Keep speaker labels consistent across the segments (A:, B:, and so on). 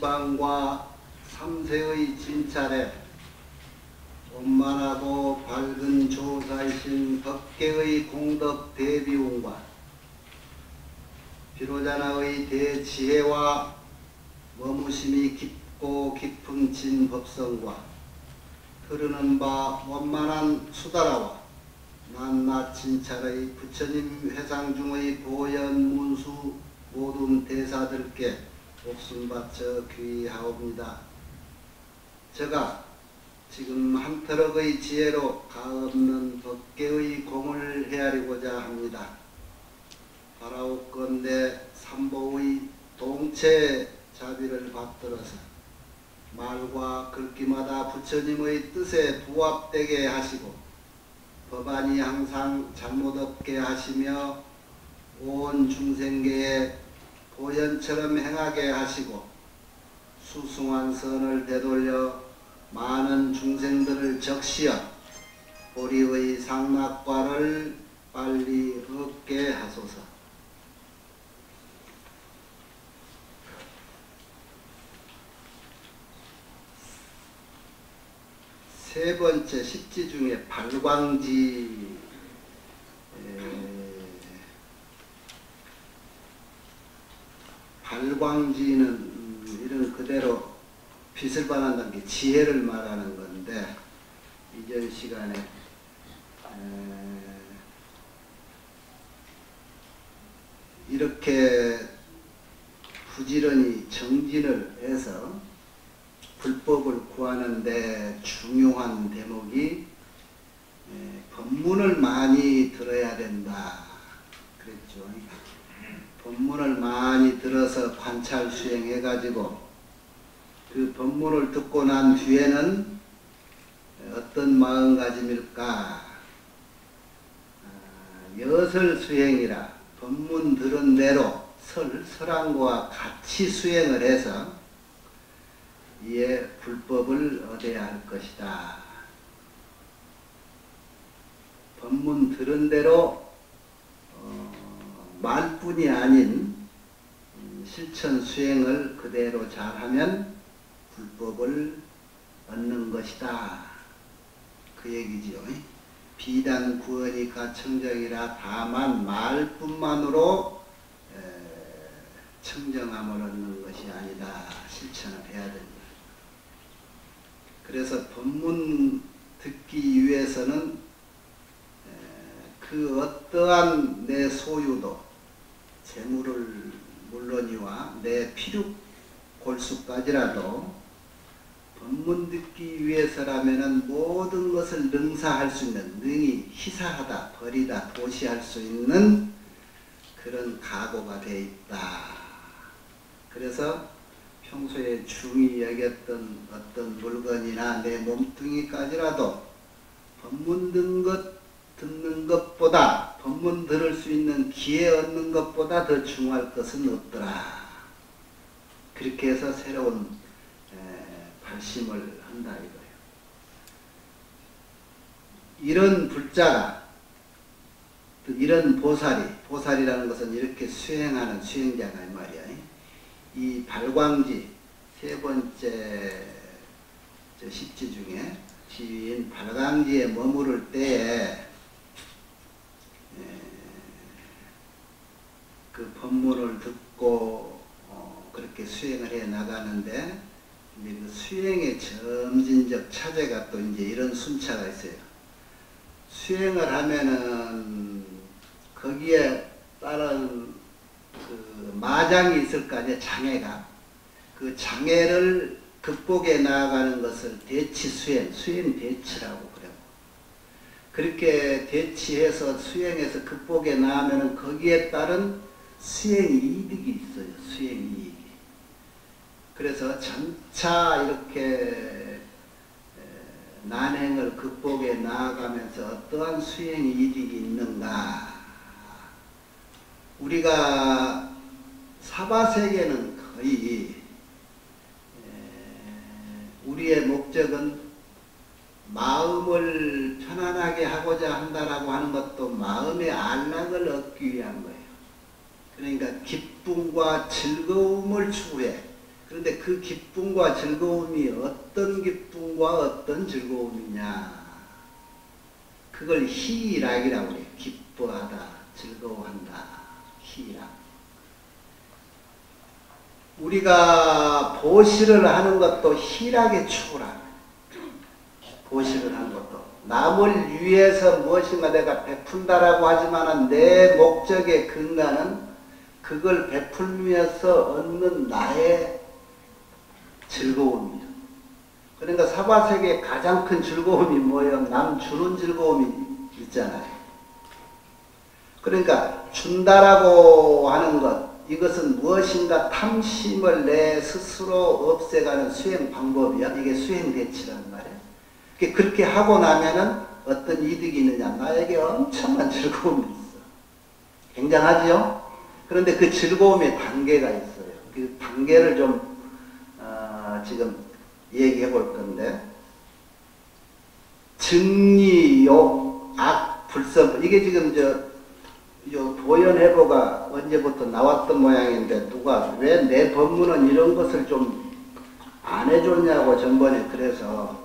A: 지방과 삼세의 진찰에 원만하고 밝은 조사이신 법계의 공덕 대비운과 비로자나의 대지혜와 머무심이 깊고 깊은 진법성과 흐르는 바 원만한 수다라와 낱낱 진찰의 부처님 회상 중의 보현 문수 모든 대사들께 목숨 바쳐 귀하옵니다. 제가 지금 한터럭의 지혜로 가없는 법계의 공을 헤아리고자 합니다. 바라옵건대 삼보의 동체 자비를 받들어서 말과 글귀마다 부처님의 뜻에 부합되게 하시고 법안이 항상 잘못 없게 하시며 온 중생계에 보현처럼 행하게 하시고 수승한 선을 되돌려 많은 중생들을 적시어 보리의 상락과를 빨리 얻게 하소서. 세 번째 십지 중에 발광지, 발광지는 이런 그대로 빛을 발한다는 게 지혜를 말하는 건데, 이전 시간에 이렇게 부지런히 정진을 해서 불법을 구하는데 중요한 대목이 법문을 많이 들어야 된다 그랬죠. 법문을 많이 들어서 관찰 수행해 가지고 그 법문을 듣고 난 뒤에는 어떤 마음가짐일까. 여설 수행이라 법문 들은 대로 설랑과 같이 수행을 해서 이에 불법을 얻어야 할 것이다. 법문 들은 대로 말뿐이 아닌 실천 수행을 그대로 잘하면 불법을 얻는 것이다. 그 얘기지요. 비단 구원이 가청정이라 다만 말뿐만으로 청정함을 얻는 것이 아니다. 실천을 해야 된다. 그래서 법문 듣기 위해서는 그 어떠한 내 소유도 재물을 물론이와 내 필요 골수까지라도 법문 듣기 위해서라면은 모든 것을 능사할 수 있는, 능히 희사하다, 버리다, 도시할 수 있는 그런 각오가 되어 있다. 그래서 평소에 중히 여겼던 어떤 물건이나 내 몸뚱이까지라도 법문 듣는 것보다, 법문 들을 수 있는 기회 얻는 것보다 더 중요할 것은 없더라. 그렇게 해서 새로운 발심을 한다 이거예요. 이런 불자가, 이런 보살이라는 것은 이렇게 수행하는 수행자가 이 말이야. 이 발광지, 세 번째 십지 중에 지위인 발광지에 머무를 때에 그 법문을 듣고 그렇게 수행을 해 나가는데, 이제 그 수행의 점진적 차제가 또 이제 이런 순차가 있어요. 수행을 하면은 거기에 따른 그 마장이 있을 거 아니에요. 장애가. 그 장애를 극복해 나아가는 것을 대치 수행 대치라고 그래요. 그렇게 대치해서 수행해서 극복해 나가면은 거기에 따른 수행 이득이 있어요. 수행 이익이. 그래서 점차 이렇게 난행을 극복해 나아가면서 어떠한 수행 이득이 있는가. 우리가 사바세계는 거의 우리의 목적은 마음을 편안하게 하고자 한다라고 하는 것도 마음의 안락을 얻기 위한 거예요. 그러니까 기쁨과 즐거움을 추구해. 그런데 그 기쁨과 즐거움이 어떤 기쁨과 어떤 즐거움이냐. 그걸 희락이라고 그래요. 기뻐하다, 즐거워한다, 희락. 우리가 보시를 하는 것도 희락의 축으라. 보시를 하는 것도. 남을 위해서 무엇인가 내가 베푼다라고 하지만 내 목적의 근간은 그걸 베풀면서 얻는 나의 즐거움이죠. 그러니까 사바세계의 가장 큰 즐거움이 뭐예요? 남 주는 즐거움이 있잖아요. 그러니까 준다라고 하는 것, 이것은 무엇인가 탐심을 내 스스로 없애가는 수행 방법이야. 이게 수행 대치라는 말이에요. 그렇게 하고 나면은 어떤 이득이 있느냐? 나에게 엄청난 즐거움이 있어. 굉장하지요? 그런데 그 즐거움의 단계가 있어요. 그 단계를 좀 지금 얘기해 볼 건데, 증리, 욕, 악, 불선, 이게 지금 도연해보가 언제부터 나왔던 모양인데, 누가 왜 내 법문은 이런 것을 좀 안 해줬냐고 전번에 그래서.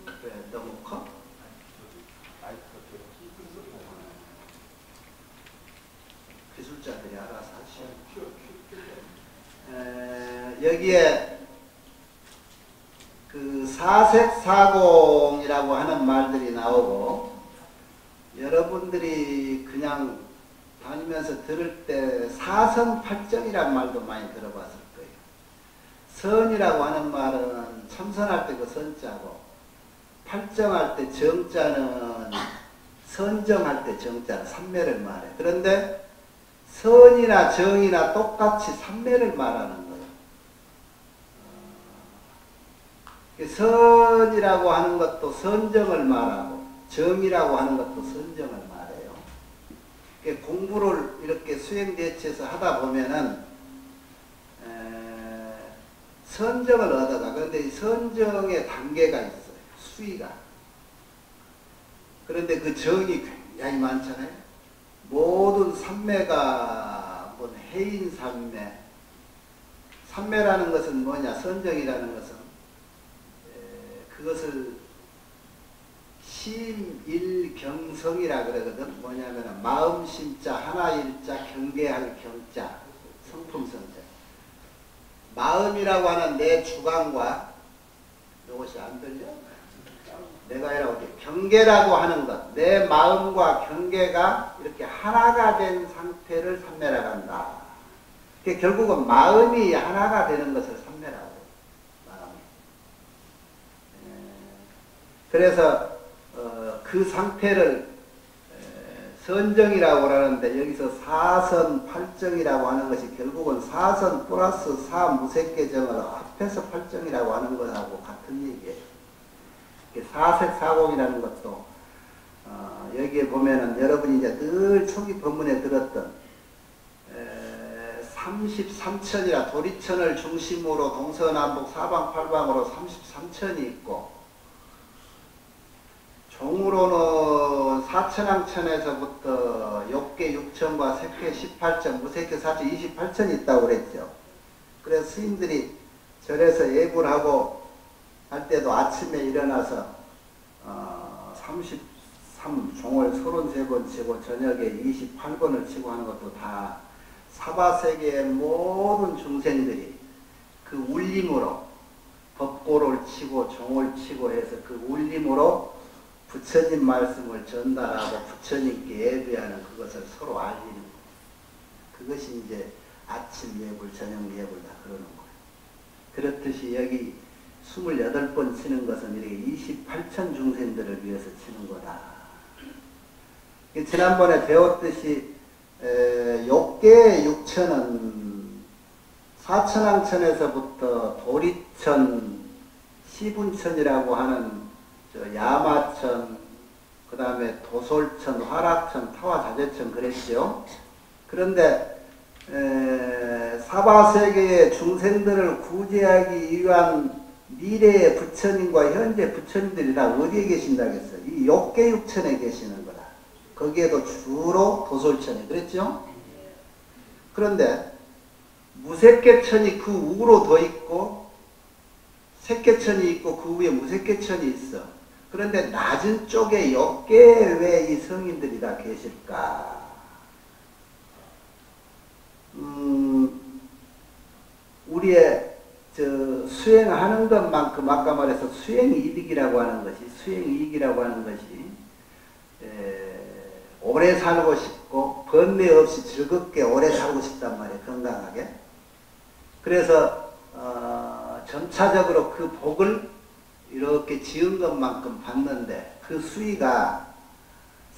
A: 왜 너무 커? 기술자들이 알아서 하시오. 여기에 그 사색사공이라고 하는 말들이 나오고, 여러분들이 그냥 다니면서 들을 때 사선팔정이라는 말도 많이 들어봤을 거예요. 선이라고 하는 말은 참선할 때 그 선자고, 팔정할 때 정자는 선정할 때 정자는 삼매를 말해. 그런데 선이나 정이나 똑같이 삼매를 말하는 거예요. 선이라고 하는 것도 선정을 말하고, 정이라고 하는 것도 선정을 말해요. 공부를 이렇게 수행대치해서 하다 보면은 선정을 얻어가. 그런데 이 선정의 단계가 있어요. 수위가. 그런데 그 정이 굉장히 많잖아요. 모든 삼매가 해인 삼매. 삼매라는 것은 뭐냐? 선정이라는 것은 그것을 심일경성이라 그러거든. 뭐냐면 마음 심자, 하나 일자, 경계할 경자, 성품성자. 마음이라고 하는 내 주관과, 이것이 안 들려? 내가 이라고 해. 경계라고 하는 것, 내 마음과 경계가 이렇게 하나가 된 상태를 삼매라고 한다. 결국은 마음이 하나가 되는 것을 삼매라고 해요. 마음이. 그래서 그 상태를 선정이라고 하는데, 여기서 사선팔정이라고 하는 것이 결국은 사선 플러스 사무색계정을 합해서 팔정이라고 하는 것하고 같은 얘기예요. 사색사공이라는 것도 여기에 보면은 여러분이 이제 늘 초기 법문에 들었던 33천이라 도리천을 중심으로 동서남북 사방팔방으로 33천이 있고, 종으로는 사천왕천에서부터 욕계 6천과 색계 18천, 무색계 4천 28천이 있다고 그랬죠. 그래서 스님들이 절에서 예불 하고 할 때도 아침에 일어나서 33종을 33번 치고 저녁에 28번을 치고 하는 것도 다 사바세계의 모든 중생들이 그 울림으로 법고를 치고 종을 치고 해서 그 울림으로 부처님 말씀을 전달하고 부처님께 예배하는 그것을 서로 알리는 거예요. 그것이 이제 아침 예불, 저녁 예불 다 그러는 거예요. 그렇듯이 여기 28번 치는 것은 이렇게 28천 중생들을 위해서 치는 거다. 지난번에 배웠듯이 욕계 6천은 사천왕천에서부터 도리천, 시분천이라고 하는 야마천, 그 다음에 도솔천, 화락천, 타화자재천 그랬죠. 그런데 사바세계의 중생들을 구제하기 위한 미래의 부처님과 현재 부처님들이 다 어디에 계신다겠어요? 이 욕계 6천에 계시는 거다. 거기에도 주로 도솔천에 그랬죠. 그런데 무색계천이 그 우로 더 있고 색계천이 있고 그 위에 무색계천이 있어. 그런데 낮은 쪽에 옆에 왜 이 성인들이 다 계실까? 우리의 수행하는 것만큼 아까 말해서 수행이득이라고 하는 것이 수행이익이라고 하는 것이 오래 살고 싶고 번뇌 없이 즐겁게 오래 살고 싶단 말이에요. 건강하게. 그래서 점차적으로 그 복을 이렇게 지은 것만큼 받는데 그 수위가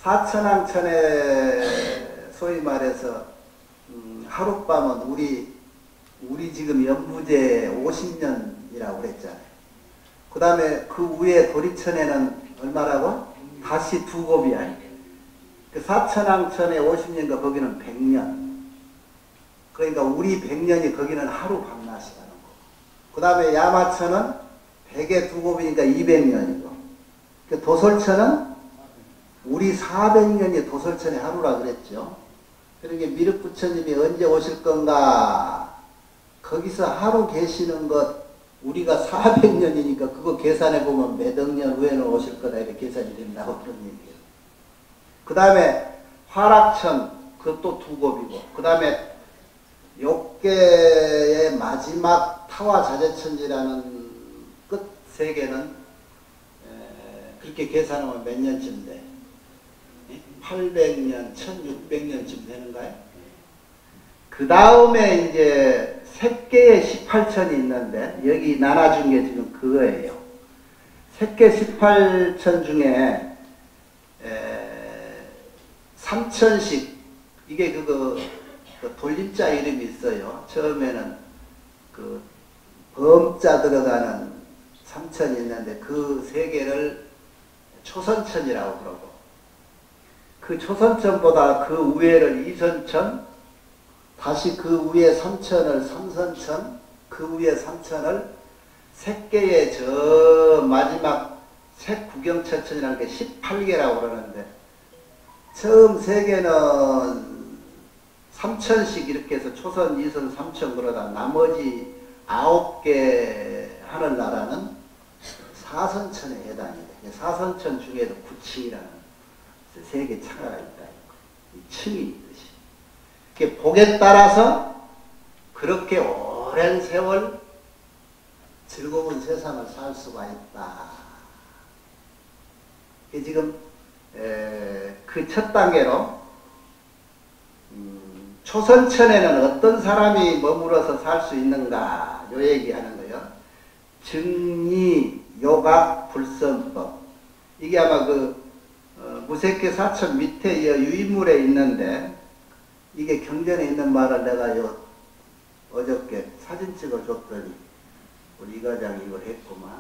A: 사천왕천에 소위 말해서 하룻밤은 우리 지금 연부제 50년이라고 그랬잖아요. 그 다음에 그 위에 도리천에는 얼마라고? 다시 두 곱이야. 그 사천왕천에 50년과 거기는 100년. 그러니까 우리 100년이 거기는 하루 밤낮이라는 거. 그 다음에 야마천은 100에 두 곱이니까 200년이고. 그 도솔천은 우리 400년이 도솔천의 하루라 그랬죠. 그러니까 미륵부처님이 언제 오실 건가? 거기서 하루 계시는 것 우리가 400년이니까 그거 계산해 보면 몇 억 년 후에는 오실 거다 이렇게 계산이 된다고 그런 얘기예요. 그 다음에 화락천 그것도 두 곱이고 그 다음에 욕계의 마지막 타화자재천지라는 끝 세 개는 그렇게 계산하면 몇 년쯤 돼? 800년, 1600년쯤 되는가요? 그 다음에 이제 색계의 18천이 있는데 여기 나눠준 게 지금 그거예요. 색계 18천 중에 3천씩 이게 그 돌림자 이름이 있어요. 처음에는 그 범자 들어가는 3천이 있는데 그 세 개를 초선천이라고 그러고 그 초선천보다 그 위에를 이선천 다시 그 위에 3천을 삼선천 그 위에 3천을 색계의 저 마지막 색구경천천이라는 게 18개라고 그러는데 처음 세 개는 3천씩 이렇게 해서 초선, 이선, 3천 그러다 나머지 9개 하늘나라는 사선천에 해당이 돼. 사선천 중에도 구층이라는 세 개 차가가 있다. 이 층이 있듯이. 복에 따라서 그렇게 오랜 세월 즐거운 세상을 살 수가 있다. 지금 그 첫 단계로 초선천에는 어떤 사람이 머물러서 살 수 있는가 요 얘기하는 거예요. 증리, 요각, 불선법 이게 아마 무색계 사천 밑에 유인물에 있는데 이게 경전에 있는 말을 내가 어저께 사진 찍어 줬더니 우리 이 과장이 이걸 했구만.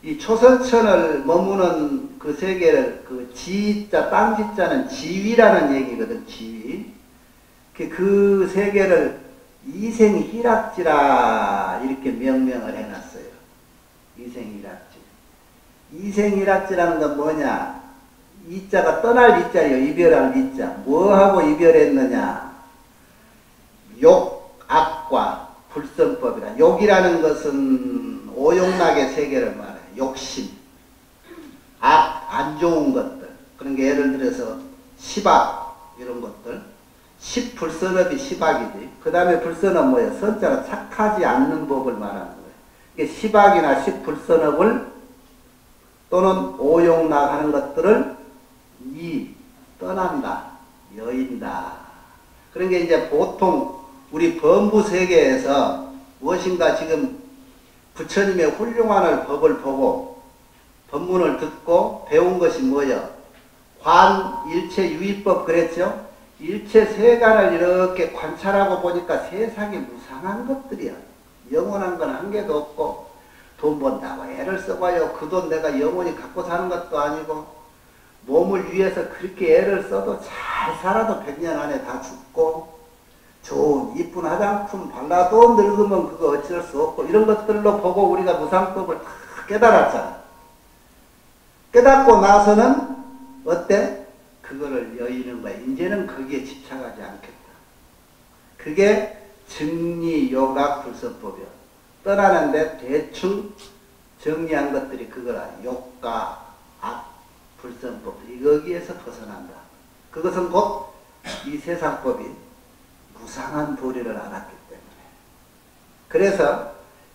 A: 이 초선천을 머무는 그 세계를 그 지자 땅지자는 지위라는 얘기거든. 지위. 그 세계를 이생희락지라 이렇게 명명을 해놨어요. 이생희락지. 이생희락지라는 건 뭐냐? 이자가 떠날 이자예요. 이별할 이자. 뭐하고 이별했느냐? 욕, 악과 불선법이라. 욕이라는 것은 오욕락의 세계를 말해요. 욕심, 악, 안 좋은 것들. 그런 게 예를 들어서 시박 이런 것들. 십불선업이 시박이지. 그 다음에 불선업 뭐예요? 선자가 착하지 않는 법을 말하는 거예요. 이게 시박이나 십불선업을 또는 오욕락 하는 것들을 떠난다, 여인다. 그런 게 이제 보통 우리 범부 세계에서 무엇인가 지금 부처님의 훌륭한 법을 보고 법문을 듣고 배운 것이 뭐예요? 관, 일체, 유의법 그랬죠? 일체 세간을 이렇게 관찰하고 보니까 세상에 무상한 것들이야. 영원한 건 한 개도 없고 돈 번다고 애를 써봐요. 그 돈 내가 영원히 갖고 사는 것도 아니고 몸을 위해서 그렇게 애를 써도 잘 살아도 100년 안에 다 죽고 좋은 이쁜 화장품 발라도 늙으면 그거 어쩔 수 없고 이런 것들로 보고 우리가 무상법을 다 깨달았잖아. 깨닫고 나서는 어때? 그거를 여의는 거야. 이제는 거기에 집착하지 않겠다. 그게 정리, 요각, 불선법이요. 떠나는데 대충 정리한 것들이 그거라. 욕가, 악, 불선법. 여기에서 벗어난다. 그것은 곧 이 세상법이 무상한 도리를 알았기 때문에. 그래서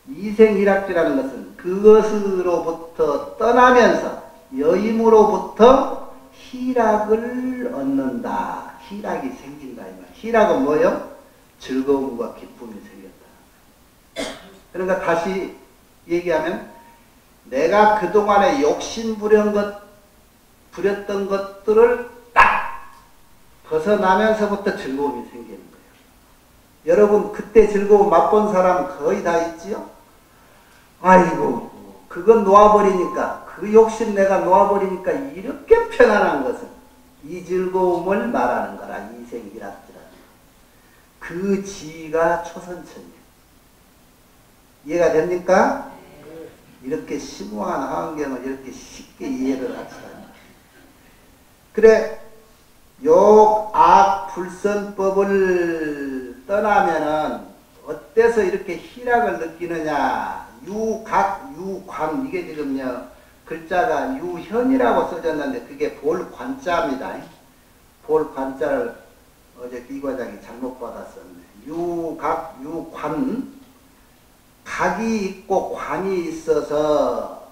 A: 이생일학지라는 것은 그것으로부터 떠나면서 여임으로부터 희락을 얻는다. 희락이 생긴다. 이 말. 희락은 뭐요? 즐거움과 기쁨이 생겼다. 그러니까 다시 얘기하면 내가 그동안에 욕심 부렸던 것들을 딱 벗어나면서부터 즐거움이 생기는 거예요. 여러분 그때 즐거움 맛본 사람 거의 다 있지요? 아이고 그건 놓아버리니까 그 욕심 내가 놓아버리니까 이렇게 편안한 것은 이 즐거움을 말하는 거라. 이생일학지라는 그 지가 초선천이에요. 이해가 됩니까? 이렇게 심오한 환경을 이렇게 쉽게 이해를 합시다. 그래 욕, 악, 불선법을 떠나면은 어때서 이렇게 희락을 느끼느냐. 유각, 유관 이게 지금요 글자가 유현이라고 써졌는데 그게 볼관자입니다. 볼관자를 어제 비과장이 잘못 받았었네. 유각, 유관 각이 있고 관이 있어서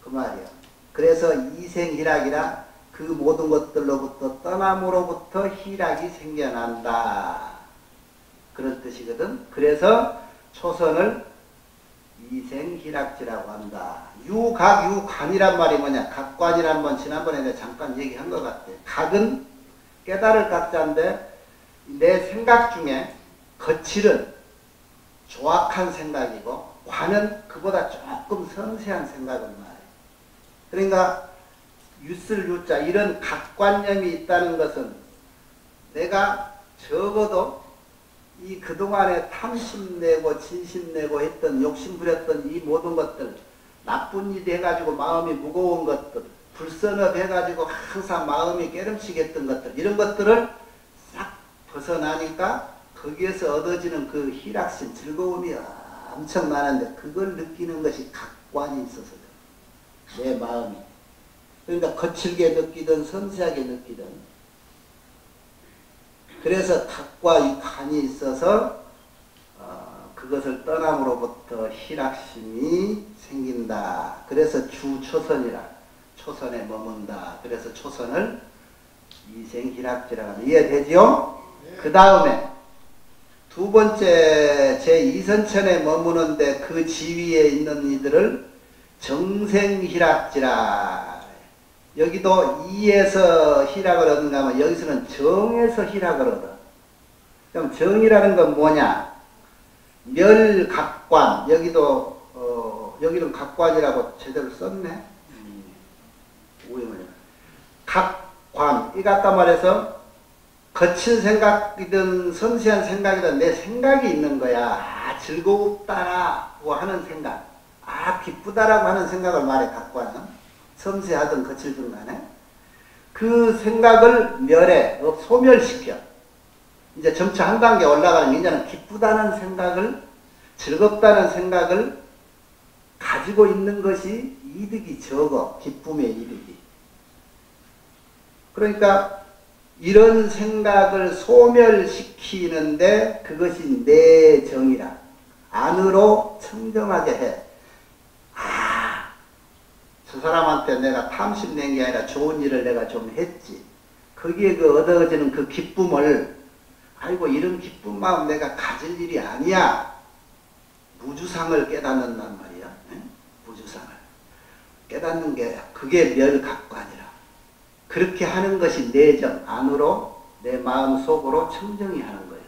A: 그 말이야. 그래서 이생희락이라 그 모든 것들로부터 떠남으로부터 희락이 생겨난다. 그런 뜻이거든. 그래서 초선을 이생희락지라고 한다. 유각, 유관이란 말이 뭐냐. 각관이란 건 지난번에 내가 잠깐 얘기한 것 같아. 각은 깨달을 각자인데 내 생각 중에 거칠은 조악한 생각이고 관은 그보다 조금 섬세한 생각을 말해. 그러니까 유쓸 유자 이런 각관념이 있다는 것은 내가 적어도 이 그동안에 탐심내고 진심내고 했던 욕심부렸던 이 모든 것들 나쁜 일 해가지고 마음이 무거운 것들 불선업 해가지고 항상 마음이 깨름치겠던 것들 이런 것들을 싹 벗어나니까 거기에서 얻어지는 그 희락심 즐거움이 엄청 많은데 그걸 느끼는 것이 각관이 있어서 내 마음이 그러니까 거칠게 느끼든 섬세하게 느끼든 그래서 각과 이 관이 있어서 그것을 떠남으로부터 희락심이 생긴다. 그래서 주초선이라 초선에 머문다. 그래서 초선을 이생희락지라고 하면 이해되죠? 네. 그 다음에 두 번째 제2선천에 머무는데 그 지위에 있는 이들을 정생희락지라. 여기도 이에서 희락을 얻는가 하면 여기서는 정에서 희락을 얻어. 그럼 정이라는 건 뭐냐? 멸각관. 여기는 각관이라고 제대로 썼네. 각관. 이거 아까 말해서 거친 생각이든 섬세한 생각이든 내 생각이 있는 거야. 아, 즐겁다라고 하는 생각. 아, 기쁘다라고 하는 생각을 말해, 각관은. 섬세하든 거칠든 간에. 그 생각을 멸해, 소멸시켜. 이제 점차 한 단계 올라가는 게 이제는 기쁘다는 생각을, 즐겁다는 생각을 가지고 있는 것이 이득이 적어. 기쁨의 이득이. 그러니까 이런 생각을 소멸시키는데 그것이 내정이라. 안으로 청정하게 해. 아, 저 사람한테 내가 탐심 낸 게 아니라 좋은 일을 내가 좀 했지. 거기에 그 얻어지는 그 기쁨을 아이고 이런 기쁜 마음 내가 가질 일이 아니야. 무주상을 깨닫는단 말이야. 네? 무주상을. 깨닫는 게 그게 멸각관이라. 그렇게 하는 것이 내정, 안으로 내 마음 속으로 청정이 하는 거예요.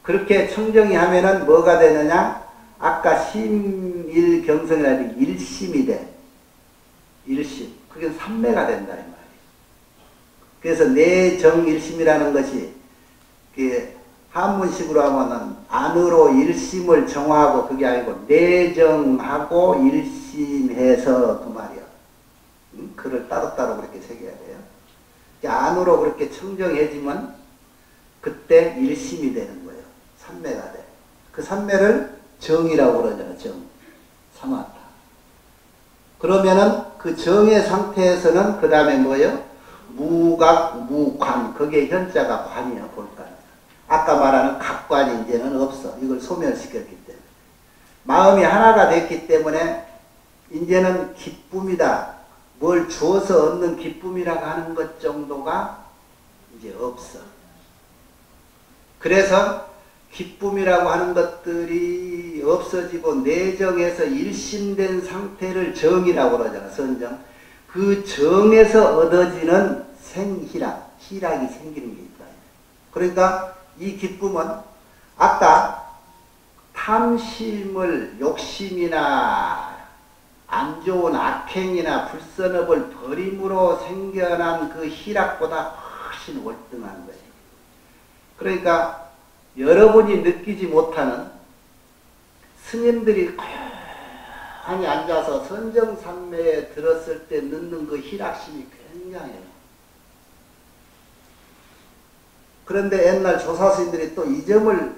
A: 그렇게 청정이 하면은 뭐가 되느냐? 아까 심일경성이라는 일심이 돼. 일심. 그게 삼매가 된다 이 말이에요. 그래서 내정일심이라는 것이 한문식으로 하면은 안으로 일심을 정하고 그게 아니고 내정하고 일심해서 그 말이야. 글을 따로따로 그렇게 새겨야 돼요. 안으로 그렇게 청정해지면 그때 일심이 되는 거예요. 삼매가 돼. 그 삼매를 정이라고 그러잖아. 정. 사마타. 그러면은 그 정의 상태에서는 그 다음에 뭐예요? 무각, 무관. 거기에 현자가 관이야. 볼관. 아까 말하는 각관이 이제는 없어. 이걸 소멸시켰기 때문에. 마음이 하나가 됐기 때문에 이제는 기쁨이다. 뭘 주어서 얻는 기쁨이라고 하는 것 정도가 이제 없어. 그래서 기쁨이라고 하는 것들이 없어지고 내정에서 일심된 상태를 정이라고 그러잖아. 선정. 그 정에서 얻어지는 생희락, 희락이 생기는 게 있다. 그러니까 이 기쁨은 아까 탐심을 욕심이나 안 좋은 악행이나 불선업을 버림으로 생겨난 그 희락보다 훨씬 월등한 거예요. 그러니까 여러분이 느끼지 못하는 스님들이 고요하니 앉아서 선정산매에 들었을 때 넣는 그 희락심이 굉장해요. 그런데 옛날 조사스님들이 또 이 점을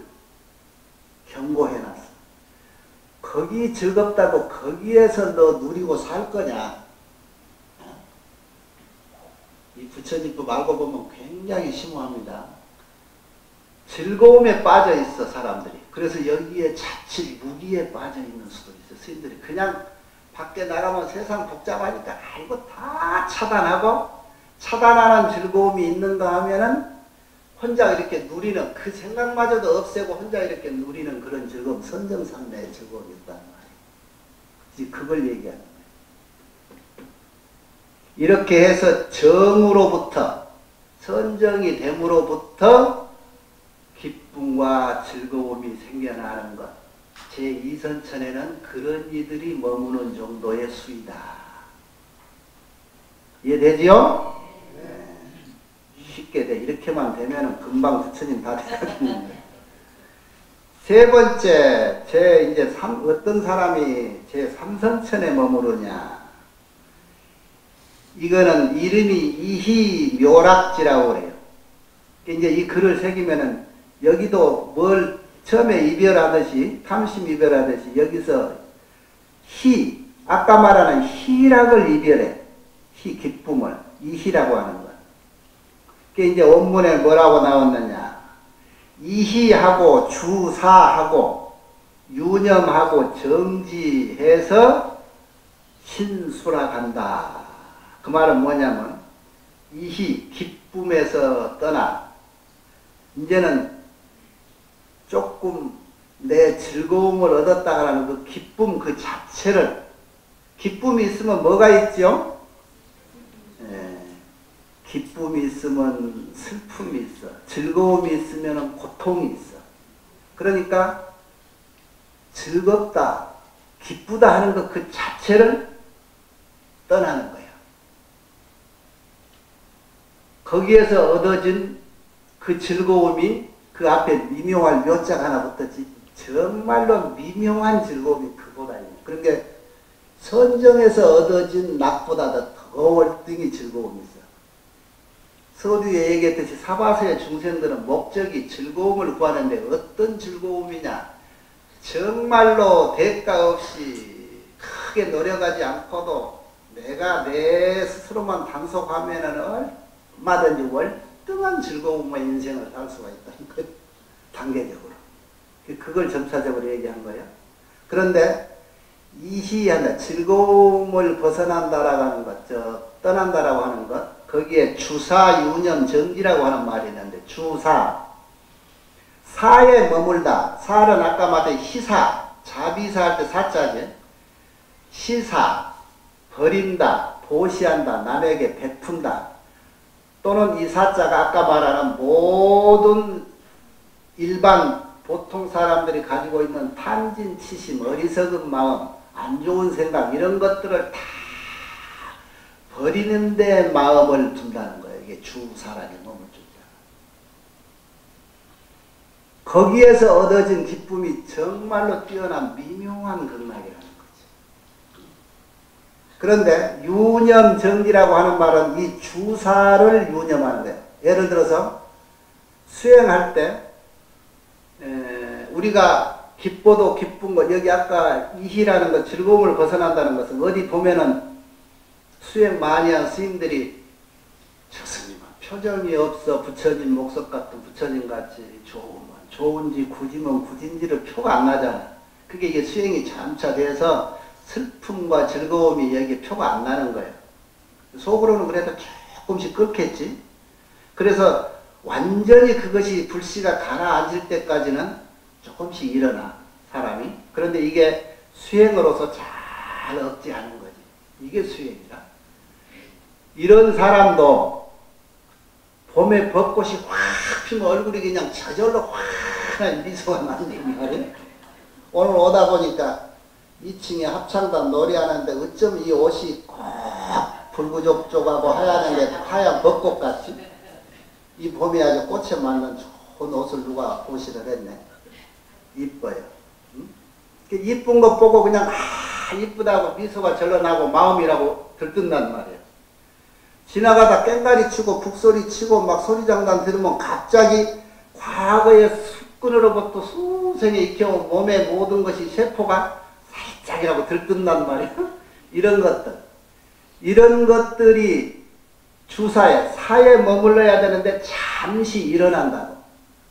A: 경고해놨어. 거기 즐겁다고 거기에서 너 누리고 살 거냐? 이 부처집법 알고 보면 굉장히 심오합니다. 즐거움에 빠져 있어 사람들이. 그래서 여기에 자칫 무기에 빠져 있는 수도 있어. 스님들이 그냥 밖에 나가면 세상 복잡하니까 이거 다 차단하고 차단하는 즐거움이 있는가 하면은 혼자 이렇게 누리는 그 생각마저도 없애고 혼자 이렇게 누리는 그런 즐거움, 선정산매의 즐거움이 있다는 말이에요. 이제 그걸 얘기하는 거예요. 이렇게 해서 정으로부터 선정이 됨으로부터 기쁨과 즐거움이 생겨나는 것. 제2선천에는 그런 이들이 머무는 정도의 수이다. 이해되지요? 네. 쉽게 돼. 이렇게만 되면은 금방 부처님 다 되거든요. 세 번째, 어떤 사람이 제3선천에 머무르냐. 이거는 이름이 이희묘락지라고 그래요. 이제 이 글을 새기면은 여기도 뭘 처음에 이별하듯이 탐심 이별하듯이 여기서 희 아까 말하는 희락을 이별해. 희 기쁨을 이희라고 하는 것. 그게 이제 원문에 뭐라고 나왔느냐? 이희하고 주사하고 유념하고 정지해서 신수락한다. 그 말은 뭐냐면 이희 기쁨에서 떠나 이제는 조금 내 즐거움을 얻었다라는 그 기쁨 그 자체를 기쁨이 있으면 뭐가 있죠? 기쁨이 있으면 슬픔이 있어. 즐거움이 있으면 고통이 있어. 그러니까 즐겁다, 기쁘다 하는 것 그 자체를 떠나는 거야. 거기에서 얻어진 그 즐거움이 그 앞에 미묘할 묘자가 하나 붙었지. 정말로 미묘한 즐거움이 그보다 있는. 그러니까 선정에서 얻어진 낙보다 더 월등히 즐거움이 있어. 서두에 얘기했듯이 사바세의 중생들은 목적이 즐거움을 구하는데 어떤 즐거움이냐. 정말로 대가 없이 크게 노력하지 않고도 내가 내 스스로만 단속하면은 얼마든지 월등한 즐거움과 인생을 살 수가 있다는 거예요. 단계적으로. 그걸 점차적으로 얘기한 거예요. 그런데 이희한다. 즐거움을 벗어난다라고 하는 것, 떠난다라고 하는 것, 거기에 주사, 유념, 정지라고 하는 말이 있는데 주사, 사에 머물다. 사는 아까 말한 희사, 자비사 할 때 사자지. 시사, 버린다, 보시한다, 남에게 베푼다. 또는 이 사자가 아까 말하는 모든 일반 보통 사람들이 가지고 있는 탐진치심, 어리석은 마음, 안 좋은 생각 이런 것들을 다 버리는 데 마음을 둔다는 거예요. 이게 주사라는 몸을 준다. 거기에서 얻어진 기쁨이 정말로 뛰어난 미묘한 극락이라는 거지. 그런데 유념정지라고 하는 말은 이 주사를 유념하는 거예요. 예를 들어서 수행할 때 우리가 기뻐도 기쁜 것, 여기 아까 이희라는 것, 즐거움을 벗어난다는 것은 어디 보면은 수행 많이 한 스님들이 저 스님은 표정이 없어 부처님 목석 같은 부처님 같이 좋은지 굳이면 굳은지를 표가 안 나잖아. 그게 이게 수행이 점차 돼서 슬픔과 즐거움이 여기 표가 안 나는 거예요. 속으로는 그래도 조금씩 끓겠지. 그래서 완전히 그것이 불씨가 가라앉을 때까지는 조금씩 일어나 사람이. 그런데 이게 수행으로서 잘 억제하는 거지. 이게 수행이라. 이런 사람도 봄에 벚꽃이 확 피면 얼굴이 그냥 저절로 환한 미소가 나는 말이에요. 오늘 오다 보니까 2층에 합창단 노래하는데 어쩜 이 옷이 꼭 불구족족하고 하얀데 하얀 벚꽃같이 이 봄에 아주 꽃에 맞는 좋은 옷을 누가 보시를 했네. 이뻐요. 응? 이쁜 것 보고 그냥 이쁘다고 미소가 절로 나고 마음이라고 들뜬단 말이에요. 지나가다 깽가리 치고 북소리 치고 막 소리장단 들으면 갑자기 과거의 습근으로부터 수생에 익혀온 몸의 모든 것이 세포가 살짝이라고 들뜬단 말이에요. 이런 것들이 주사에 사에 머물러야 되는데 잠시 일어난다고.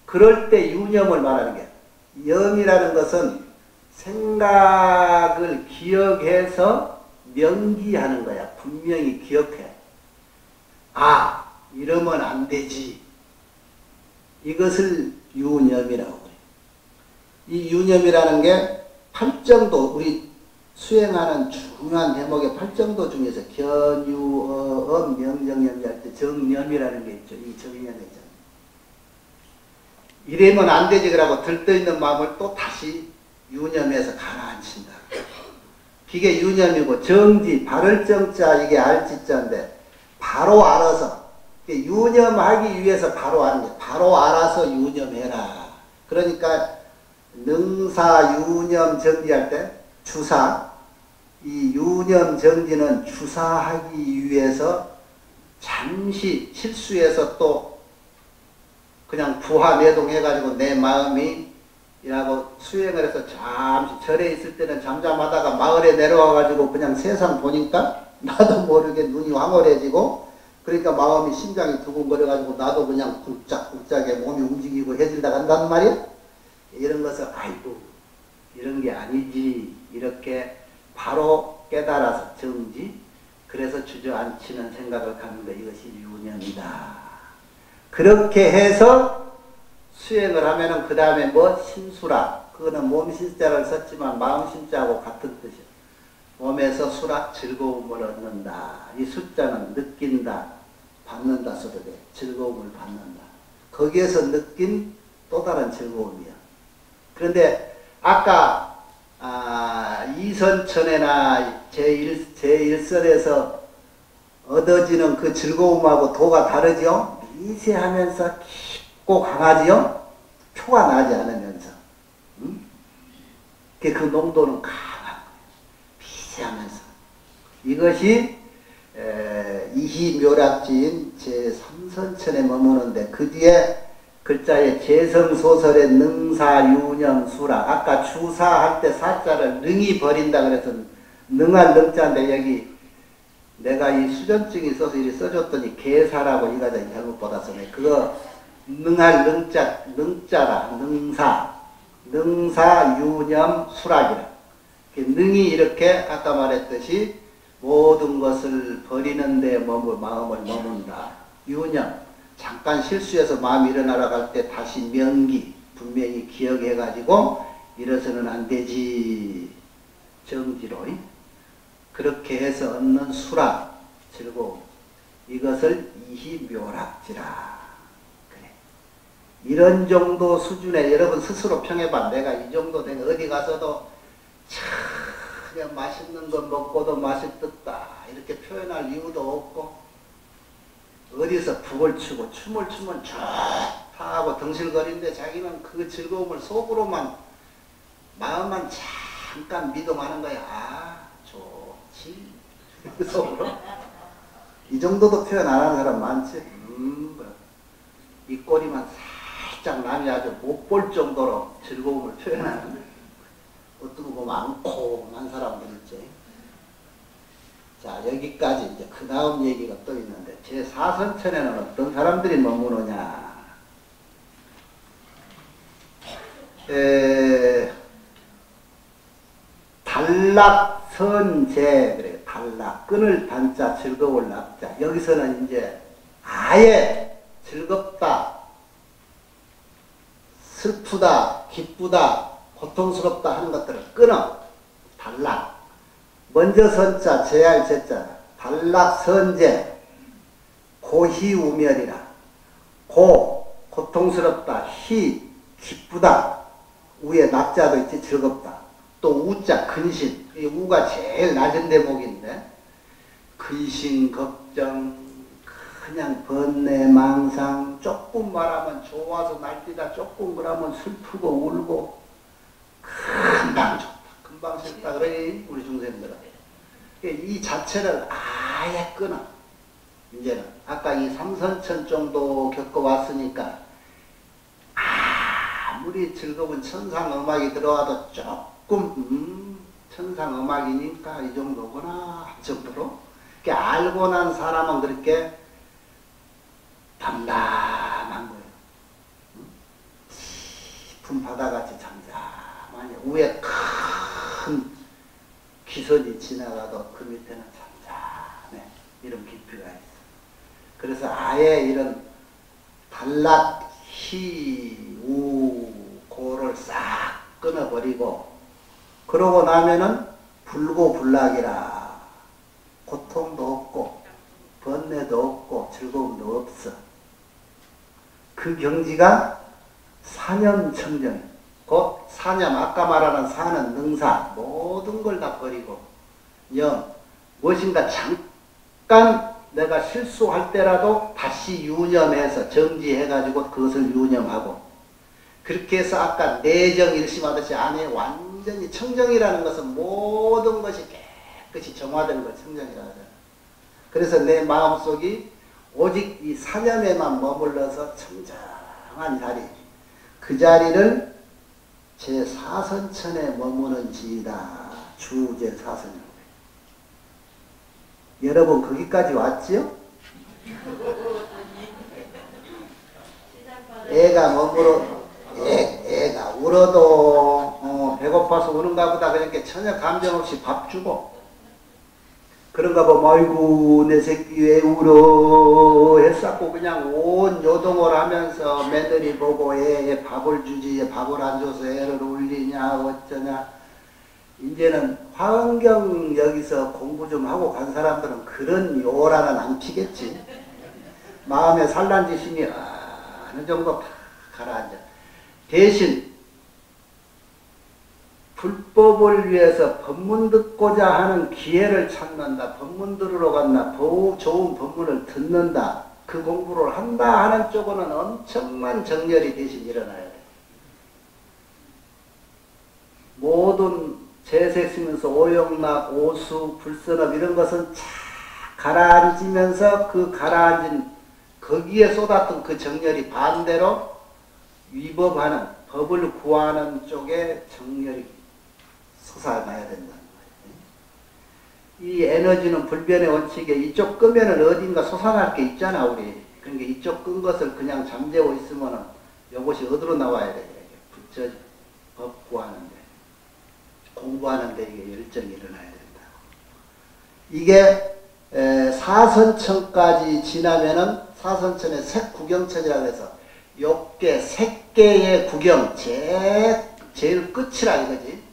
A: 그럴 때 유념을 말하는 게, 염이라는 것은 생각을 기억해서 명기하는 거야. 분명히 기억해. 아, 이러면 안 되지. 이것을 유념이라고 그래요. 이 유념이라는 게 팔정도, 우리 수행하는 중요한 대목의 팔정도 중에서 견유어음 명정념 할 때 정념이라는 게 있죠. 이 정념이 있잖아요. 이러면 안 되지 그러고 들떠있는 마음을 또 다시 유념해서 가라앉힌다. 이게 유념이고, 정지, 바를 정자, 이게 알지자인데 바로 알아서, 유념하기 위해서 바로 아는 게, 바로 알아서 유념해라. 그러니까 능사 유념 정지할 때 주사, 이 유념 정지는 주사하기 위해서 잠시 실수해서 또 그냥 부하내동해가지고 내 마음이 이라고 수행을 해서 잠시 절에 있을 때는 잠잠하다가 마을에 내려와가지고 그냥 세상 보니까 나도 모르게 눈이 황홀해지고, 그러니까 마음이 심장이 두근거려가지고 나도 그냥 쿵짝쿵짝에 몸이 움직이고 해질다 간단 말이야. 이런 것을 아이고 이런 게 아니지 이렇게 바로 깨달아서 정지, 그래서 주저앉히는 생각을 갖는 거, 이것이 유념이다. 그렇게 해서 수행을 하면은 그 다음에 뭐 심수락, 그거는 몸신자를 썼지만 마음신자하고 같은 뜻이에요. 몸에서 수락, 즐거움을 얻는다. 이 숫자는 느낀다, 받는다 써도 돼. 즐거움을 받는다. 거기에서 느낀 또 다른 즐거움이야. 그런데 아까 이선천에나 제1선에서 얻어지는 그 즐거움하고 도가 다르죠. 미세하면서 깊고 강하지요. 표가 나지 않으면서. 응? 그 농도는 강하고 미세하면서. 이것이 이희묘락지인 제3선천에 머무는데, 그 뒤에 글자에 재성소설의 능사유념수락, 아까 주사할 때 사자를 능히 버린다 그래서 능할 능자인데, 여기 내가 이 수전증이 있어서 이리 써줬더니 개사라고 이 가정이 잘못 받았으네. 그거 능할 능자라, 능사유념수락이라. 능이 이렇게 아까 말했듯이 모든 것을 버리는 데 마음을 머문다. 유념, 잠깐 실수해서 마음이 일어나러 갈 때 다시 명기, 분명히 기억해가지고 이래서는 안 되지. 정지로. 그렇게 해서 얻는 수락, 즐거움. 이것을 이희묘락지라. 그래. 이런 정도 수준에 여러분 스스로 평해봐. 내가 이 정도 되면 어디 가서도 그냥 맛있는 거 먹고도 맛있었다 이렇게 표현할 이유도 없고, 어디서 북을 추고 춤을 추면 좋다고 덩실거리는데 자기는 그 즐거움을 속으로만, 마음만 잠깐 미동하는 거야. 아, 좋지. 속으로. 이 정도도 표현 안 하는 사람 많지. 이 꼬리만 활짝 남이 아주 못 볼 정도로 즐거움을 표현하는 어떤 거 많고만 사람들 있지. 자, 여기까지 이제 그 다음 얘기가 또 있는데, 제4선천에는 어떤 사람들이 머무느냐. 단락선재, 그래, 단락, 끈을 단자, 즐거울 낙자. 여기서는 이제 아예 즐겁다, 슬프다, 기쁘다, 고통스럽다 하는 것들을 끊어. 단락. 먼저 선자, 제할 제자. 단락선재. 고희우멸이라. 고, 고통스럽다. 희, 기쁘다. 우에 낙자도 있지, 즐겁다. 또 우자, 근심. 이 우가 제일 낮은 대목인데, 근심, 걱정, 그냥 번뇌, 망상, 조금 말하면 좋아서 날뛰다, 조금 그러면 슬프고 울고, 금방 좋다, 금방 싫다, 그러니 우리 중생들은. 이 자체를 아예 끊어. 이제는 아까 이 삼선천 정도 겪어왔으니까 아무리 즐거운 천상음악이 들어와도 조금 천상음악이니까 이 정도구나 할 정도로 알고 난 사람은 그렇게 담담한 거예요. 깊은 바다같이 잠잠하니 위에 큰 기선이 지나가도 그 밑에는 잠잠해. 이런 깊이가 있어. 그래서 아예 이런 단락, 희, 우, 고를 싹 끊어버리고 그러고 나면은 불고불락이라. 고통도 없고 번뇌도 없고 즐거움도 없어. 그 경지가 사념청정. 곧 사념, 아까 말하는 사는 능사, 모든 걸 다 버리고 영, 무엇인가 잠깐 내가 실수할 때라도 다시 유념해서 정지해가지고 그것을 유념하고, 그렇게 해서 아까 내정 일심하듯이 안에 완전히 청정이라는 것은 모든 것이 깨끗이 정화된 걸 청정이라고 하잖아. 그래서 내 마음속이 오직 이 사념에만 머물러서 청정한 자리, 그 자리를 제4선천에 머무는지이다. 주제4선천. 여러분 거기까지 왔지요? 애가 머물러, 애가 울어도 배고파서 우는가 보다 그러니까 전혀 감정 없이 밥 주고, 그런가 보면 아이고 내 새끼 왜 울어 했었고 그냥 온 요동을 하면서 며느리 보고 애 밥을 주지, 밥을 안 줘서 애를 울리냐 어쩌냐. 이제는 화엄경 여기서 공부 좀 하고 간 사람들은 그런 요란은 안 피겠지. 마음에 산란지심이 어느 정도 다 가라앉아. 대신 불법을 위해서 법문 듣고자 하는 기회를 찾는다. 법문 들으러 간다. 좋은 법문을 듣는다. 그 공부를 한다 하는 쪽으로는 엄청난 정열이 대신 일어나야 돼. 모든 재색 쓰면서 오용락, 오수, 불선업 이런 것은 착 가라앉으면서 그 가라앉은 거기에 쏟았던 그 정열이 반대로 위법하는, 법을 구하는 쪽에 정열이 솟아나야 된다는 거예요. 이 에너지는 불변의 원칙에 이쪽 끄면은 어딘가 솟아날 게 있잖아, 우리. 그러니까 이쪽 끈 것을 그냥 잠재워 있으면은 이것이 어디로 나와야 돼? 이렇게 법 구하는데, 공부하는데 이게 열정이 일어나야 된다. 이게 사선천까지 지나면은 사선천의 색구경천이라고 해서 욕계, 색계의 구경, 제일 끝이라 이거지.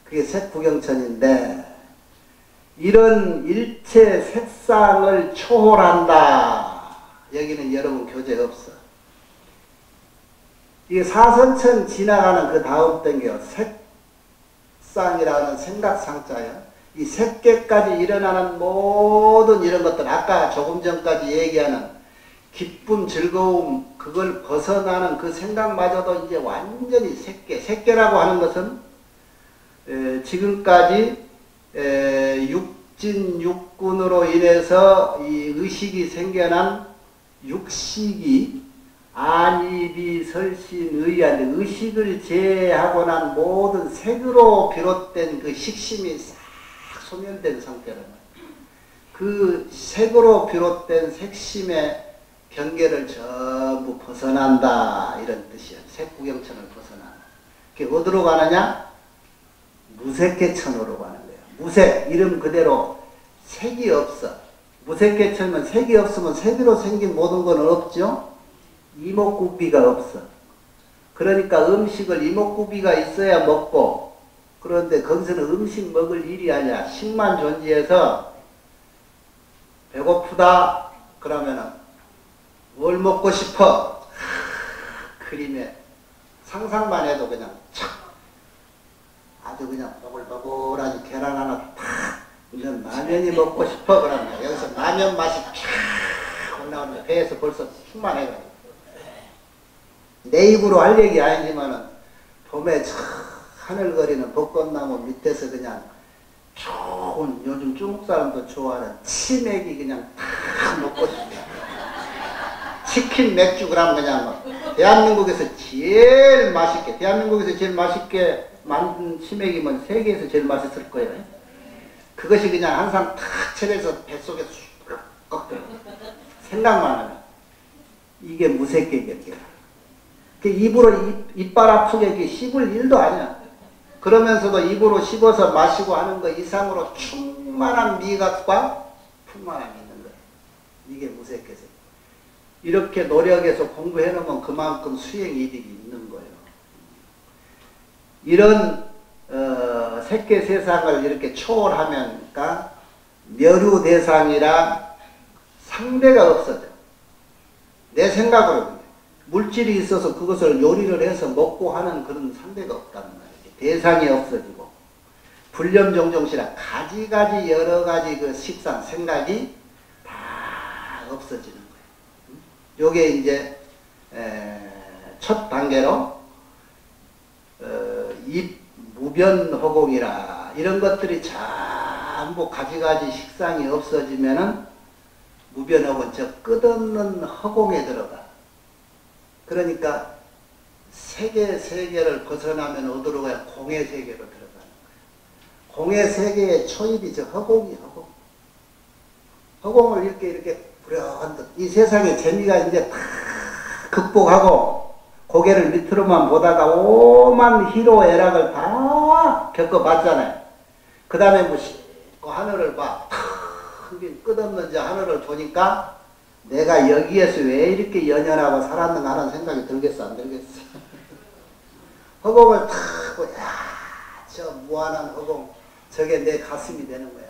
A: 그게 색구경천인데, 이런 일체 색상을 초월한다. 여기는 여러분 교재 없어. 이게 사선천 지나가는 그 다음 땡겨요. 색상이라는 생각상자예요. 이 색계까지 일어나는 모든 이런 것들, 아까 조금 전까지 얘기하는 기쁨, 즐거움, 그걸 벗어나는 그 생각마저도 이제 완전히 색계. 색계라고 하는 것은 지금까지 육진, 육군으로 인해서 이 의식이 생겨난 육식이 안이비 설신의한데 의식을 제하고 난 모든 색으로 비롯된 그 식심이 싹 소멸된 상태라는 그 색으로 비롯된 색심의 경계를 전부 벗어난다 이런 뜻이야. 색구경천을 벗어난다. 그게 어디로 가느냐? 무색계천으로 가는 거예요. 무색 이름 그대로 색이 없어. 무색계천은 색이 없으면 색으로 생긴 모든 건 없죠. 이목구비가 없어. 그러니까 음식을 이목구비가 있어야 먹고, 그런데 거기서는 음식 먹을 일이 아니야. 식만 존재해서 배고프다 그러면은 뭘 먹고 싶어? 그림에 상상만 해도 그냥 착 아주 그냥 버글버글하니 계란 하나 탁 이런 라면이 먹고 싶어 그러면 여기서 라면 맛이 쫙 올라오는 배에서 벌써 충만해가지고 내 입으로 할 얘기 아니지만은 봄에 저 하늘거리는 벚꽃나무 밑에서 그냥 좋은 요즘 중국 사람도 좋아하는 치맥이 그냥 다 먹고 싶어요. 치킨 맥주 그럼 그냥 뭐 대한민국에서 제일 맛있게 만든 치맥이면 세계에서 제일 맛있을 거예요. 그것이 그냥 항상 탁 차려서 뱃속에 쑥 꺾여. 생각만 하면 이게 무색계격이야. 입으로 이빨 아프게 씹을 일도 아니야. 그러면서도 입으로 씹어서 마시고 하는 것 이상으로 충만한 미각과 풍만함이 있는 거예요. 이게 무색계세. 이렇게 노력해서 공부해 놓으면 그만큼 수행 이득이 있는 거예요. 이런 색계 세상을 이렇게 초월하면 멸유 대상이라 상대가 없어져. 내 생각으로 물질이 있어서 그것을 요리를 해서 먹고 하는 그런 상대가 없다는 말이에요. 대상이 없어지고 불념종종시라 가지가지 여러가지 그 식상 생각이 다 없어지는 거예요. 요게 이제 첫 단계로 입무변허공이라 이런 것들이 전부 가지가지 식상이 없어지면은 무변허공 저 끝없는 허공에 들어가. 그러니까 세계를 벗어나면 어디로 가요? 공의 세계로 들어가는 거예요. 공의 세계의 초입이 저 허공이 허공. 허공을 이렇게 불현듯 이 세상의 재미가 이제 다 극복하고 고개를 밑으로만 보다가 오만 희로애락을 다 겪어봤잖아요. 그 다음에 그 하늘을 봐. 끝없는 저 하늘을 보니까 내가 여기에서 왜 이렇게 연연하고 살았는가 하는 생각이 들겠어 안 들겠어? 허공을 탁 보고 저 무한한 허공 저게 내 가슴이 되는 거야.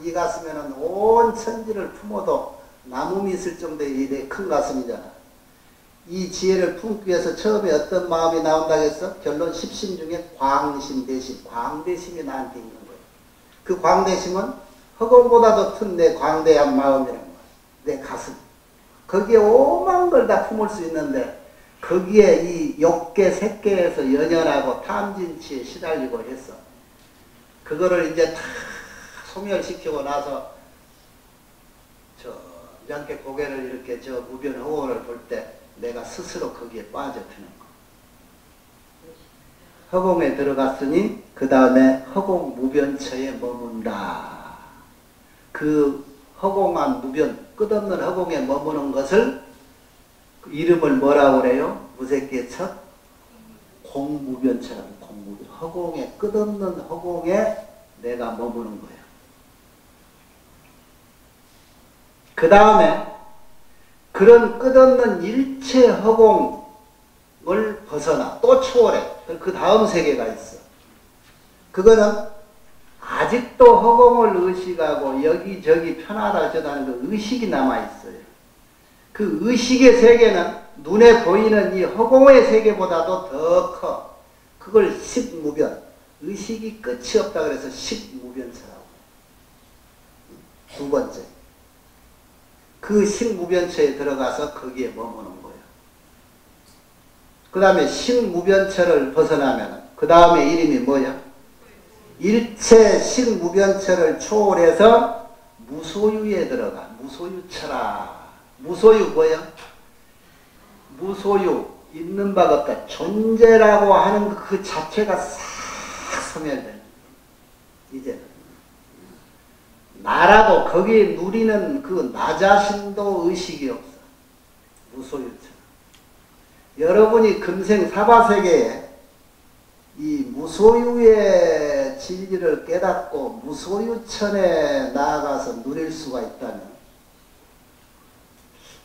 A: 이 가슴에는 온 천지를 품어도 남음이 있을 정도의 내 큰 가슴이잖아. 이 지혜를 품기 위해서 처음에 어떤 마음이 나온다고 했어? 결론 10심 중에 광심대심, 광대심이 나한테 있는 거예요. 그 광대심은 허공보다도 큰 내 광대한 마음이라는 거야. 내 가슴. 거기에 오만 걸 다 품을 수 있는데 거기에 이 욕계, 색계에서 연연하고 탐진치에 시달리고 했어. 그거를 이제 다 소멸시키고 나서 저 이렇게 고개를 이렇게 저 무변 허공을 볼 때 내가 스스로 거기에 빠져드는 거. 허공에 들어갔으니 그 다음에 허공 무변처에 머문다. 그 허공한 무변, 끝없는 허공에 머무는 것을 그 이름을 뭐라고 그래요? 무색계 첫 공무변처럼 공무변. 허공에 끝없는 허공에 내가 머무는 거예요. 그 다음에 그런 끝없는 일체 허공을 벗어나 또 초월해. 그 다음 세계가 있어. 그거는 아직도 허공을 의식하고 여기저기 편하다 저다는 그 의식이 남아있어요. 그 의식의 세계는 눈에 보이는 이 허공의 세계보다도 더 커. 그걸 식무변. 의식이 끝이 없다 그래서 식무변처라고. 두 번째. 그 식무변처에 들어가서 거기에 머무는 거예요. 그 다음에 식무변처를 벗어나면 그 다음에 이름이 뭐야? 일체 식무변처를 초월해서 무소유에 들어가. 무소유처라. 무소유 뭐야? 무소유, 있는 바가 없다. 존재라고 하는 그 자체가 싹 소멸되는. 이제 나라고 거기에 누리는 그 나 자신도 의식이 없어. 무소유처럼. 여러분이 금생 사바세계에 이 무소유의 진리를 깨닫고 무소유천에 나아가서 누릴 수가 있다면,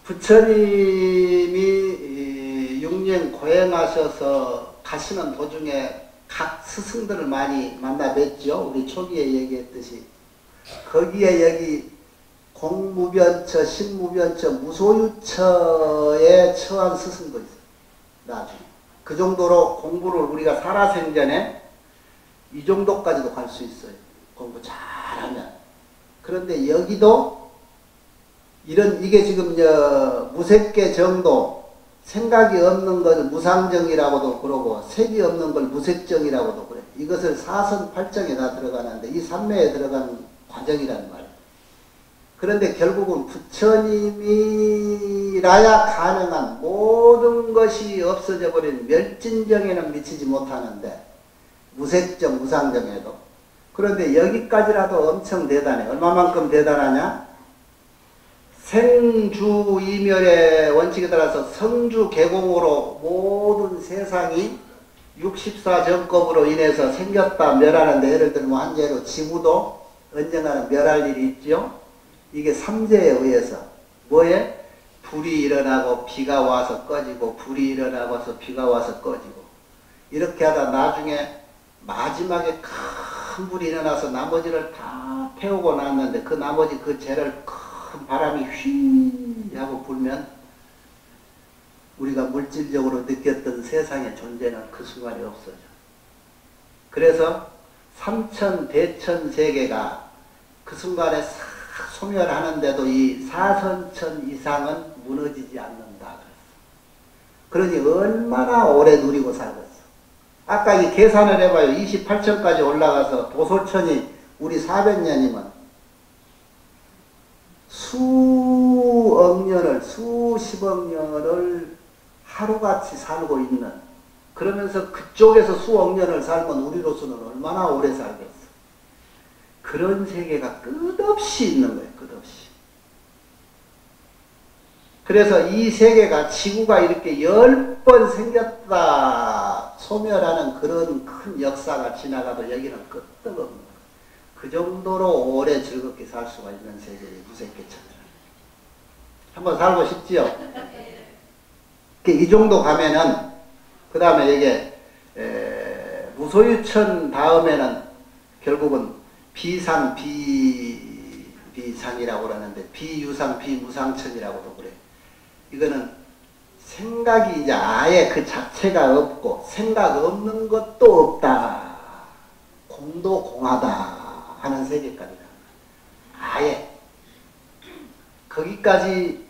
A: 부처님이 육년 고행하셔서 가시는 도중에 각 스승들을 많이 만나 뵀죠. 우리 초기에 얘기했듯이. 거기에 여기 공무변처, 신무변처, 무소유처에 처한 스승도 있어요. 나중에. 그 정도로 공부를 우리가 살아생전에 이 정도까지도 갈 수 있어요. 공부 잘하면. 그런데 여기도 이게 지금 무색계 정도, 생각이 없는 걸 무상정이라고도 그러고 색이 없는 걸 무색정이라고도 그래. 이것을 사선팔정에 다 들어가는데 이 삼매에 들어가는 과정이란 말이에요. 그런데 결국은 부처님이라야 가능한 모든 것이 없어져 버린 멸진정에는 미치지 못하는데, 무색정, 무상정에도. 그런데 여기까지라도 엄청 대단해. 얼마만큼 대단하냐? 생주이멸의 원칙에 따라서 성주개공으로 모든 세상이 64정법으로 인해서 생겼다 멸하는데, 예를 들면 한 예로 지구도 언젠가는 멸할 일이 있죠. 이게 삼재에 의해서 뭐에? 불이 일어나고 비가 와서 꺼지고, 불이 일어나고서 비가 와서 꺼지고, 이렇게 하다 나중에 마지막에 큰 불이 일어나서 나머지를 다 태우고 났는데, 그 나머지 그 재를 큰 바람이 휘 하고 불면 우리가 물질적으로 느꼈던 세상의 존재는 그 순간에 없어져. 그래서 삼천 대천 세계가 그 순간에 싹 소멸하는데도 이 사선천 이상은 무너지지 않는다. 그러니 얼마나 오래 누리고 살겠어. 아까 이 계산을 해봐요. 28천까지 올라가서 도솔천이 우리 400년이면 수억 년을, 수십억 년을 하루같이 살고 있는, 그러면서 그쪽에서 수억 년을 살면 우리로서는 얼마나 오래 살겠어. 그런 세계가 끝없이 있는 거예요. 끝없이. 그래서 이 세계가, 지구가 이렇게 10번 생겼다 소멸하는 그런 큰 역사가 지나가도 여기는 끄떡 없는 거예요. 그 정도로 오래 즐겁게 살 수가 있는 세계의 무색계천이라는. 한번 살고 싶지요? 이 정도 가면은, 그 다음에 이게 무소유천 다음에는 결국은 비상, 비상이라고 그러는데, 비유상, 비무상천이라고도 그래. 이거는 생각이 이제 아예 그 자체가 없고, 생각 없는 것도 없다. 공도 공하다 하는 세계까지. 아예. 거기까지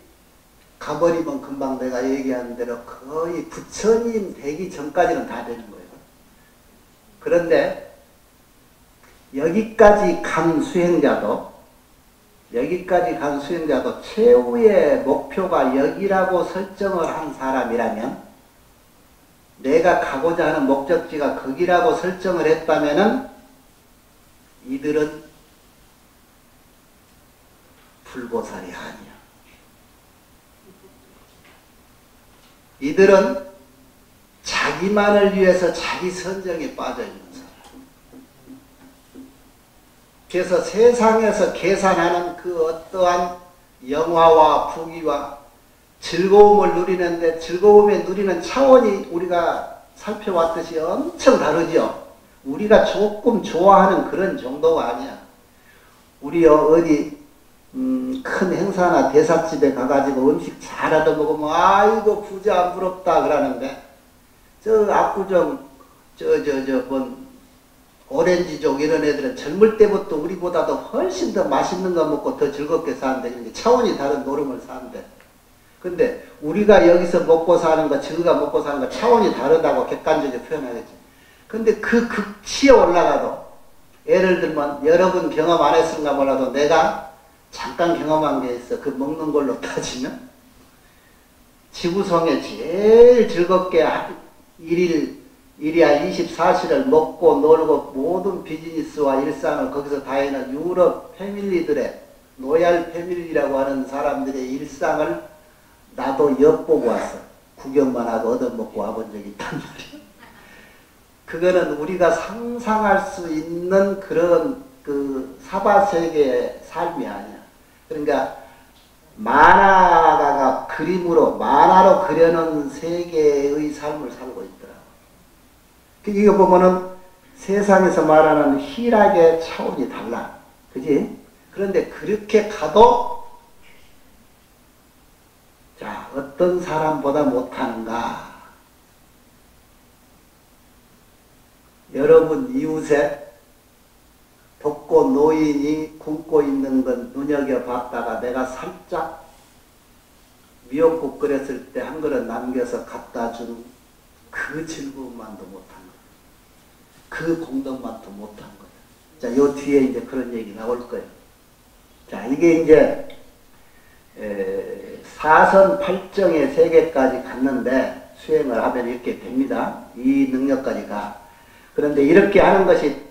A: 가버리면 금방 내가 얘기한 대로 거의 부처님 되기 전까지는 다 되는 거예요. 그런데 여기까지 간 수행자도 최후의 목표가 여기라고 설정을 한 사람이라면, 내가 가고자 하는 목적지가 거기라고 설정을 했다면은 이들은 불보살이 아니야. 이들은 자기만을 위해서 자기 선정에 빠져있는 사람. 그래서 세상에서 계산하는 그 어떠한 영화와 부귀와 즐거움을 누리는데, 즐거움에 누리는 차원이 우리가 살펴왔듯이 엄청 다르죠. 우리가 조금 좋아하는 그런 정도가 아니야. 우리 어디 큰 행사나 대사집에 가가지고 음식 잘 얻어 먹으면 아이고 부자 부럽다 그러는데, 저 압구정 뭔 오렌지족 이런 애들은 젊을 때부터 우리보다도 훨씬 더 맛있는 거 먹고 더 즐겁게 사는데, 차원이 다른 노름을 사는데, 근데 우리가 여기서 먹고 사는 거, 저가 먹고 사는 거 차원이 다르다고 객관적으로 표현하겠지. 근데 그 극치에 올라가도, 예를 들면 여러분 경험 안 했을까 몰라도 내가 잠깐 경험한 게 있어. 그 먹는 걸로 따지면 지구성에 제일 즐겁게 일이야 24시를 먹고 놀고 모든 비즈니스와 일상을 거기서 다 해는 유럽 패밀리들의 로얄 패밀리라고 하는 사람들의 일상을 나도 엿보고 왔어. 구경만 하고 얻어먹고 와본 적이 있단 말이야. 그거는 우리가 상상할 수 있는 그런 그 사바세계의 삶이 아니야. 그러니까 만화가가 그림으로 만화로 그려놓은 세계의 삶을 살고 있더라고. 이거 보면은 세상에서 말하는 희락의 차원이 달라. 그지? 그런데 그렇게 가도 자, 어떤 사람보다 못하는가? 여러분 이웃에 독고 노인이 굶고 있는 건 눈여겨봤다가 내가 살짝 미역국 끓였을 때 한 그릇 남겨서 갖다 준 그 즐거움만도 못한 거야. 그 공덕만도 못한 거야. 자, 요 뒤에 이제 그런 얘기 나올 거예요. 자, 이게 이제 사선팔정의 세계까지 갔는데 수행을 하면 이렇게 됩니다. 이 능력까지 가. 그런데 이렇게 하는 것이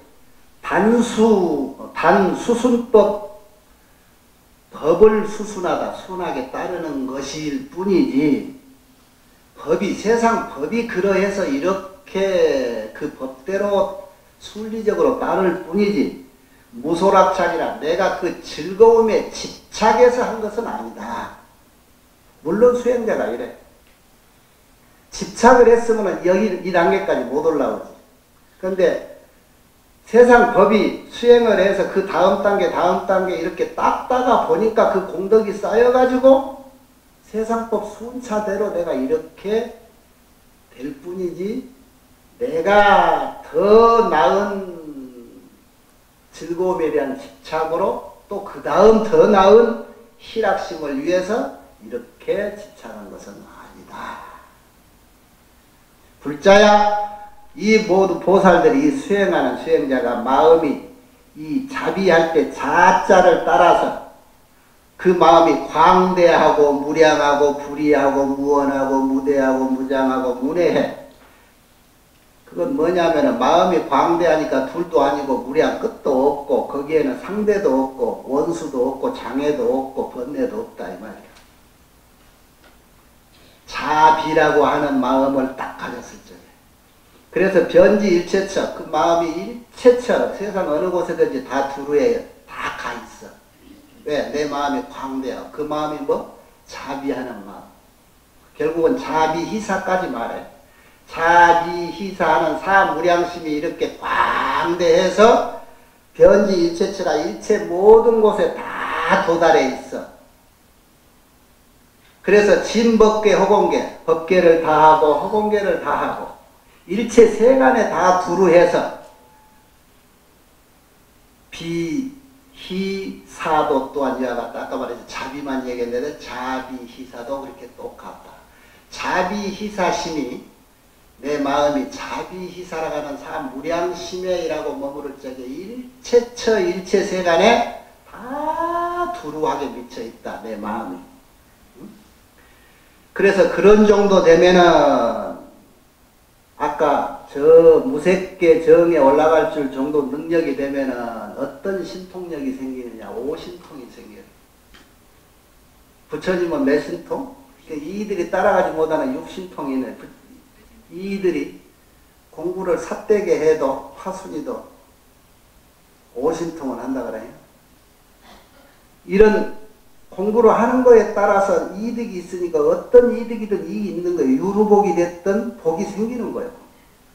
A: 단수순법, 법을 수순하다, 순하게 따르는 것일 뿐이지, 세상 법이 그러해서 이렇게 그 법대로 순리적으로 따를 뿐이지, 무소락착이라 내가 그 즐거움에 집착해서 한 것은 아니다. 물론 수행자가 이래. 집착을 했으면 여기 이 단계까지 못 올라오지. 그런데 세상 법이 수행을 해서 그 다음 단계 이렇게 닦다가 보니까 그 공덕이 쌓여가지고 세상법 순차대로 내가 이렇게 될 뿐이지, 내가 더 나은 즐거움에 대한 집착으로 또 그 다음 더 나은 희락심을 위해서 이렇게 집착한 것은 아니다. 불자야, 이 모두 보살들이 수행하는 수행자가 마음이 이 자비할 때 자자를 따라서 그 마음이 광대하고 무량하고 불의하고 무언하고 무대하고 무장하고 문외해. 그건 뭐냐면은 마음이 광대하니까 둘도 아니고 무량 끝도 없고 거기에는 상대도 없고 원수도 없고 장애도 없고 번뇌도 없다 이 말이야. 자비라고 하는 마음을 딱 가졌을 적에. 그래서 변지일체처, 그 마음이 일체처럼 세상 어느 곳에든지 다 두루에 다 가 있어. 왜? 내 마음이 광대하고 그 마음이 뭐? 자비하는 마음. 결국은 자비희사까지 말해. 자비희사하는 사무량심이 이렇게 광대해서 변지일체처라 일체 모든 곳에 다 도달해 있어. 그래서 진법계, 허공계, 법계를 다 하고 허공계를 다 하고 일체 세간에 다 두루해서 비희사도 또한 이와 같다. 아까 말해서 자비만 얘기했는데 자비희사도 그렇게 똑같다. 자비희사심이 내 마음이 자비희사라고 하는 사무량심에이라고 머무를 적에 일체처 일체세간에 다 두루하게 미쳐있다. 내 마음이. 그래서 그런 정도 되면은 아까 저 무색계 정에 올라갈 줄 정도 능력이 되면은 어떤 신통력이 생기느냐? 오신통이 생겨요. 부처님은 몇 신통? 이들이 따라가지 못하는 육신통이네. 이들이 공부를 삿되게 해도 화순이도 오신통을 한다 그래요. 이런 공부를 하는 거에 따라서 이득이 있으니까 어떤 이득이든 이익이 있는 거예요. 유루복이 됐든 복이 생기는 거예요.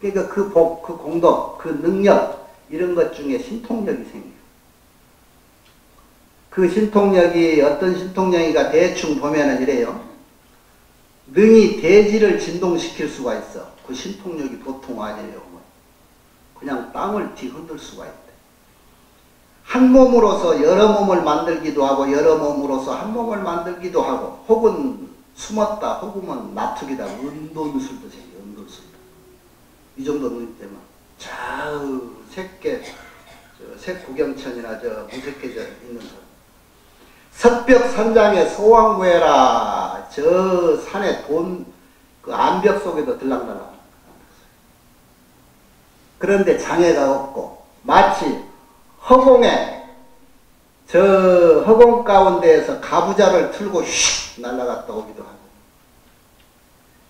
A: 그러니까 그 복, 그 공덕, 그 능력 이런 것 중에 신통력이 생겨요. 그 신통력이 어떤 신통력이가 대충 보면은 이래요. 능히 대지를 진동시킬 수가 있어. 그 신통력이 보통 아니에요. 그냥 땅을 뒤흔들 수가 있대. 한 몸으로서 여러 몸을 만들기도 하고 여러 몸으로서 한 몸을 만들기도 하고 혹은 숨었다 혹은 놔두기다. 은돈술도 생겨. 은돈술도. 이 정도 능력 때문에 좌우 색계 색구경천이나 저 무색계 저 있는 사람. 석벽 산장에 소왕무해라. 저 산에 그 암벽 속에도 들락달락. 그런데 장애가 없고 마치 허공에 저 허공 가운데에서 가부좌를 틀고 휙 날아갔다 오기도 하고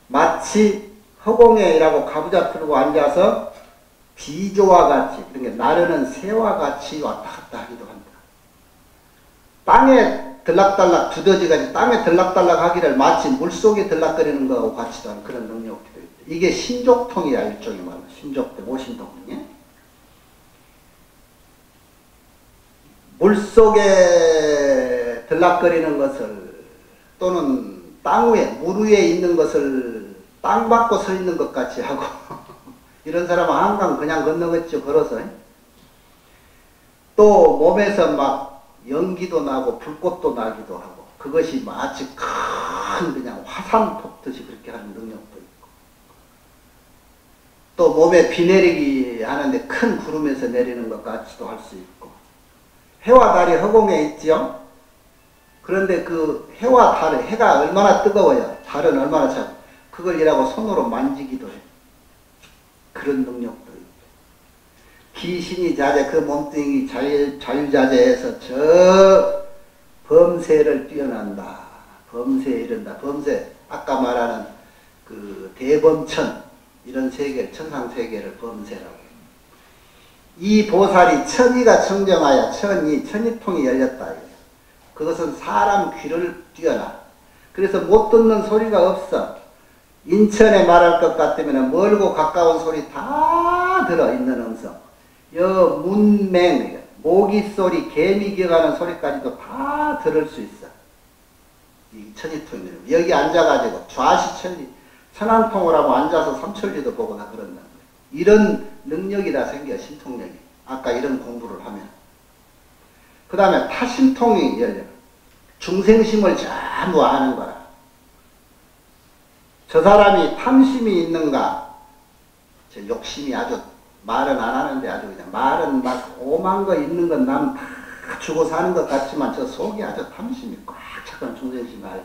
A: 마치 허공에라고 가부좌 틀고 앉아서 비조와 같이 그러니까 나르는 새와 같이 왔다 갔다 하기도 한다. 땅에 들락달락 두더지같이 땅에 들락달락 하기를 마치 물속에 들락거리는 것하고 같이도 하는 그런 능력도 있다. 이게 신족통이야. 일종의 말로 신족대 모신통. 물속에 들락거리는 것을 또는 땅 위에 물 위에 있는 것을 땅 받고 서 있는 것 같이 하고 이런 사람은 한강 그냥 건너겠죠. 걸어서. 또 몸에서 막 연기도 나고 불꽃도 나기도 하고 그것이 마치 큰 그냥 화산 폭듯이 그렇게 하는 능력도 있고 또 몸에 비 내리기 하는데 큰 구름에서 내리는 것 같이도 할 수 있고 해와 달이 허공에 있지요. 그런데 그 해와 달은 해가 얼마나 뜨거워요. 달은 얼마나 차고 그걸 이라고 손으로 만지기도 해요. 그런 능력도 있고 귀신이 자제 그 몸뚱이 자유자재에서 저 범세를 뛰어난다. 범세에 이른다. 범세 아까 말하는 그 대범천 이런 세계 천상세계를 범세라고 해요. 이 보살이 천이가 청정하여 천이통이 열렸다. 그것은 사람 귀를 뛰어나. 그래서 못 듣는 소리가 없어. 인천에 말할 것 같으면 멀고 가까운 소리 다 들어있는 음성. 문맹, 모기 소리, 개미 기어가는 소리까지도 다 들을 수 있어. 이 천이통이에요. 여기 앉아가지고 좌시천리, 천안통을 하고 앉아서 삼천리도 보고 다 그런다는 거예요. 이런 능력이 다 생겨, 신통력이. 아까 이런 공부를 하면. 그 다음에 타심통이 열려. 중생심을 전부 아는 거라. 저 사람이 탐심이 있는가? 저 욕심이 아주 말은 안 하는데 아주 그냥 말은 막 오만 거 있는 건 남 다 주고 사는 것 같지만 저 속에 아주 탐심이 꽉 차는 중생심이 알아.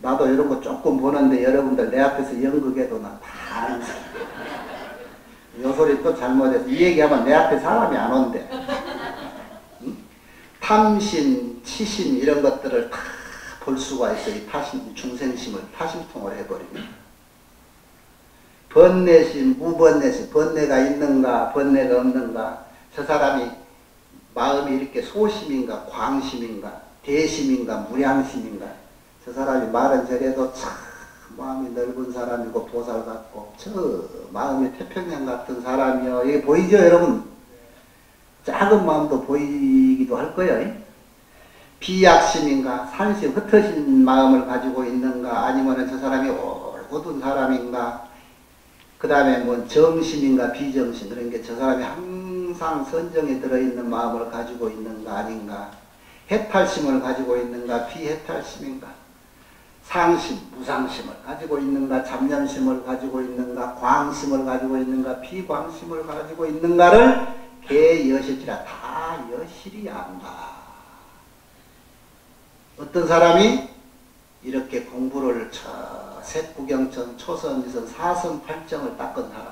A: 나도 이런 거 조금 보는데 여러분들 내 앞에서 연극해도 나 다 아는 거야. 요 소리 또 잘못해서 이 얘기하면 내 앞에 사람이 안 온대. 응? 탐심, 치심 이런 것들을 다 볼 수가 있어. 이 타심, 중생심을 타심통을 해버리면. 번뇌심, 무번뇌심, 번뇌가 있는가, 번뇌가 없는가. 저 사람이 마음이 이렇게 소심인가, 광심인가, 대심인가, 무량심인가. 저 사람이 말은 저래도 참 마음이 넓은 사람이고 보살 같고 저 마음이 태평양 같은 사람이요. 이게 보이죠, 여러분? 작은 마음도 보이기도 할 거예요. 비약심인가, 산심, 흩어진 마음을 가지고 있는가, 아니면 저 사람이 올곧은 사람인가, 그 다음에 뭐 정심인가, 비정심, 그런 게 저 사람이 항상 선정에 들어있는 마음을 가지고 있는가, 아닌가, 해탈심을 가지고 있는가, 비해탈심인가, 상심, 무상심을 가지고 있는가, 잡념심을 가지고 있는가, 광심을 가지고 있는가, 비광심을 가지고 있는가를 개여실지라 다 여실히 안다. 어떤 사람이 이렇게 공부를 색구경천, 초선지선, 사선팔정을 닦은 사람.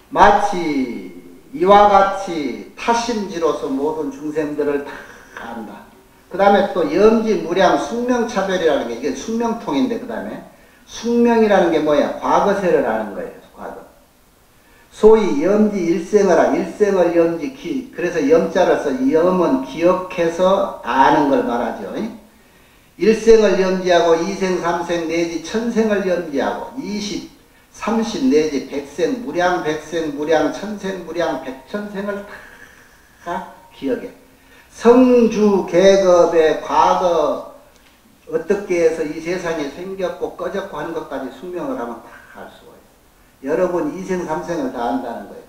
A: 마치 이와 같이 타심지로서 모든 중생들을 다 안다. 그 다음에 또 염지, 무량, 숙명차별이라는 게 이게 숙명통인데 그 다음에 숙명이라는 게 뭐야? 과거세를 아는 거예요. 과거. 소위 염지 일생을 일생을 염지 그래서 염자를 써. 염은 기억해서 아는 걸 말하죠. 일생을 염지하고 이생 삼생 내지 천생을 염지하고 20, 30 내지 백생 무량 백생 무량 천생 무량 백천생을 다 기억해. 성주 계급의 과거 어떻게 해서 이 세상이 생겼고 꺼졌고 하는 것까지 숙명을 하면 다 알 수가 있어요. 여러분 이생 삼생을 다 안다는 거예요.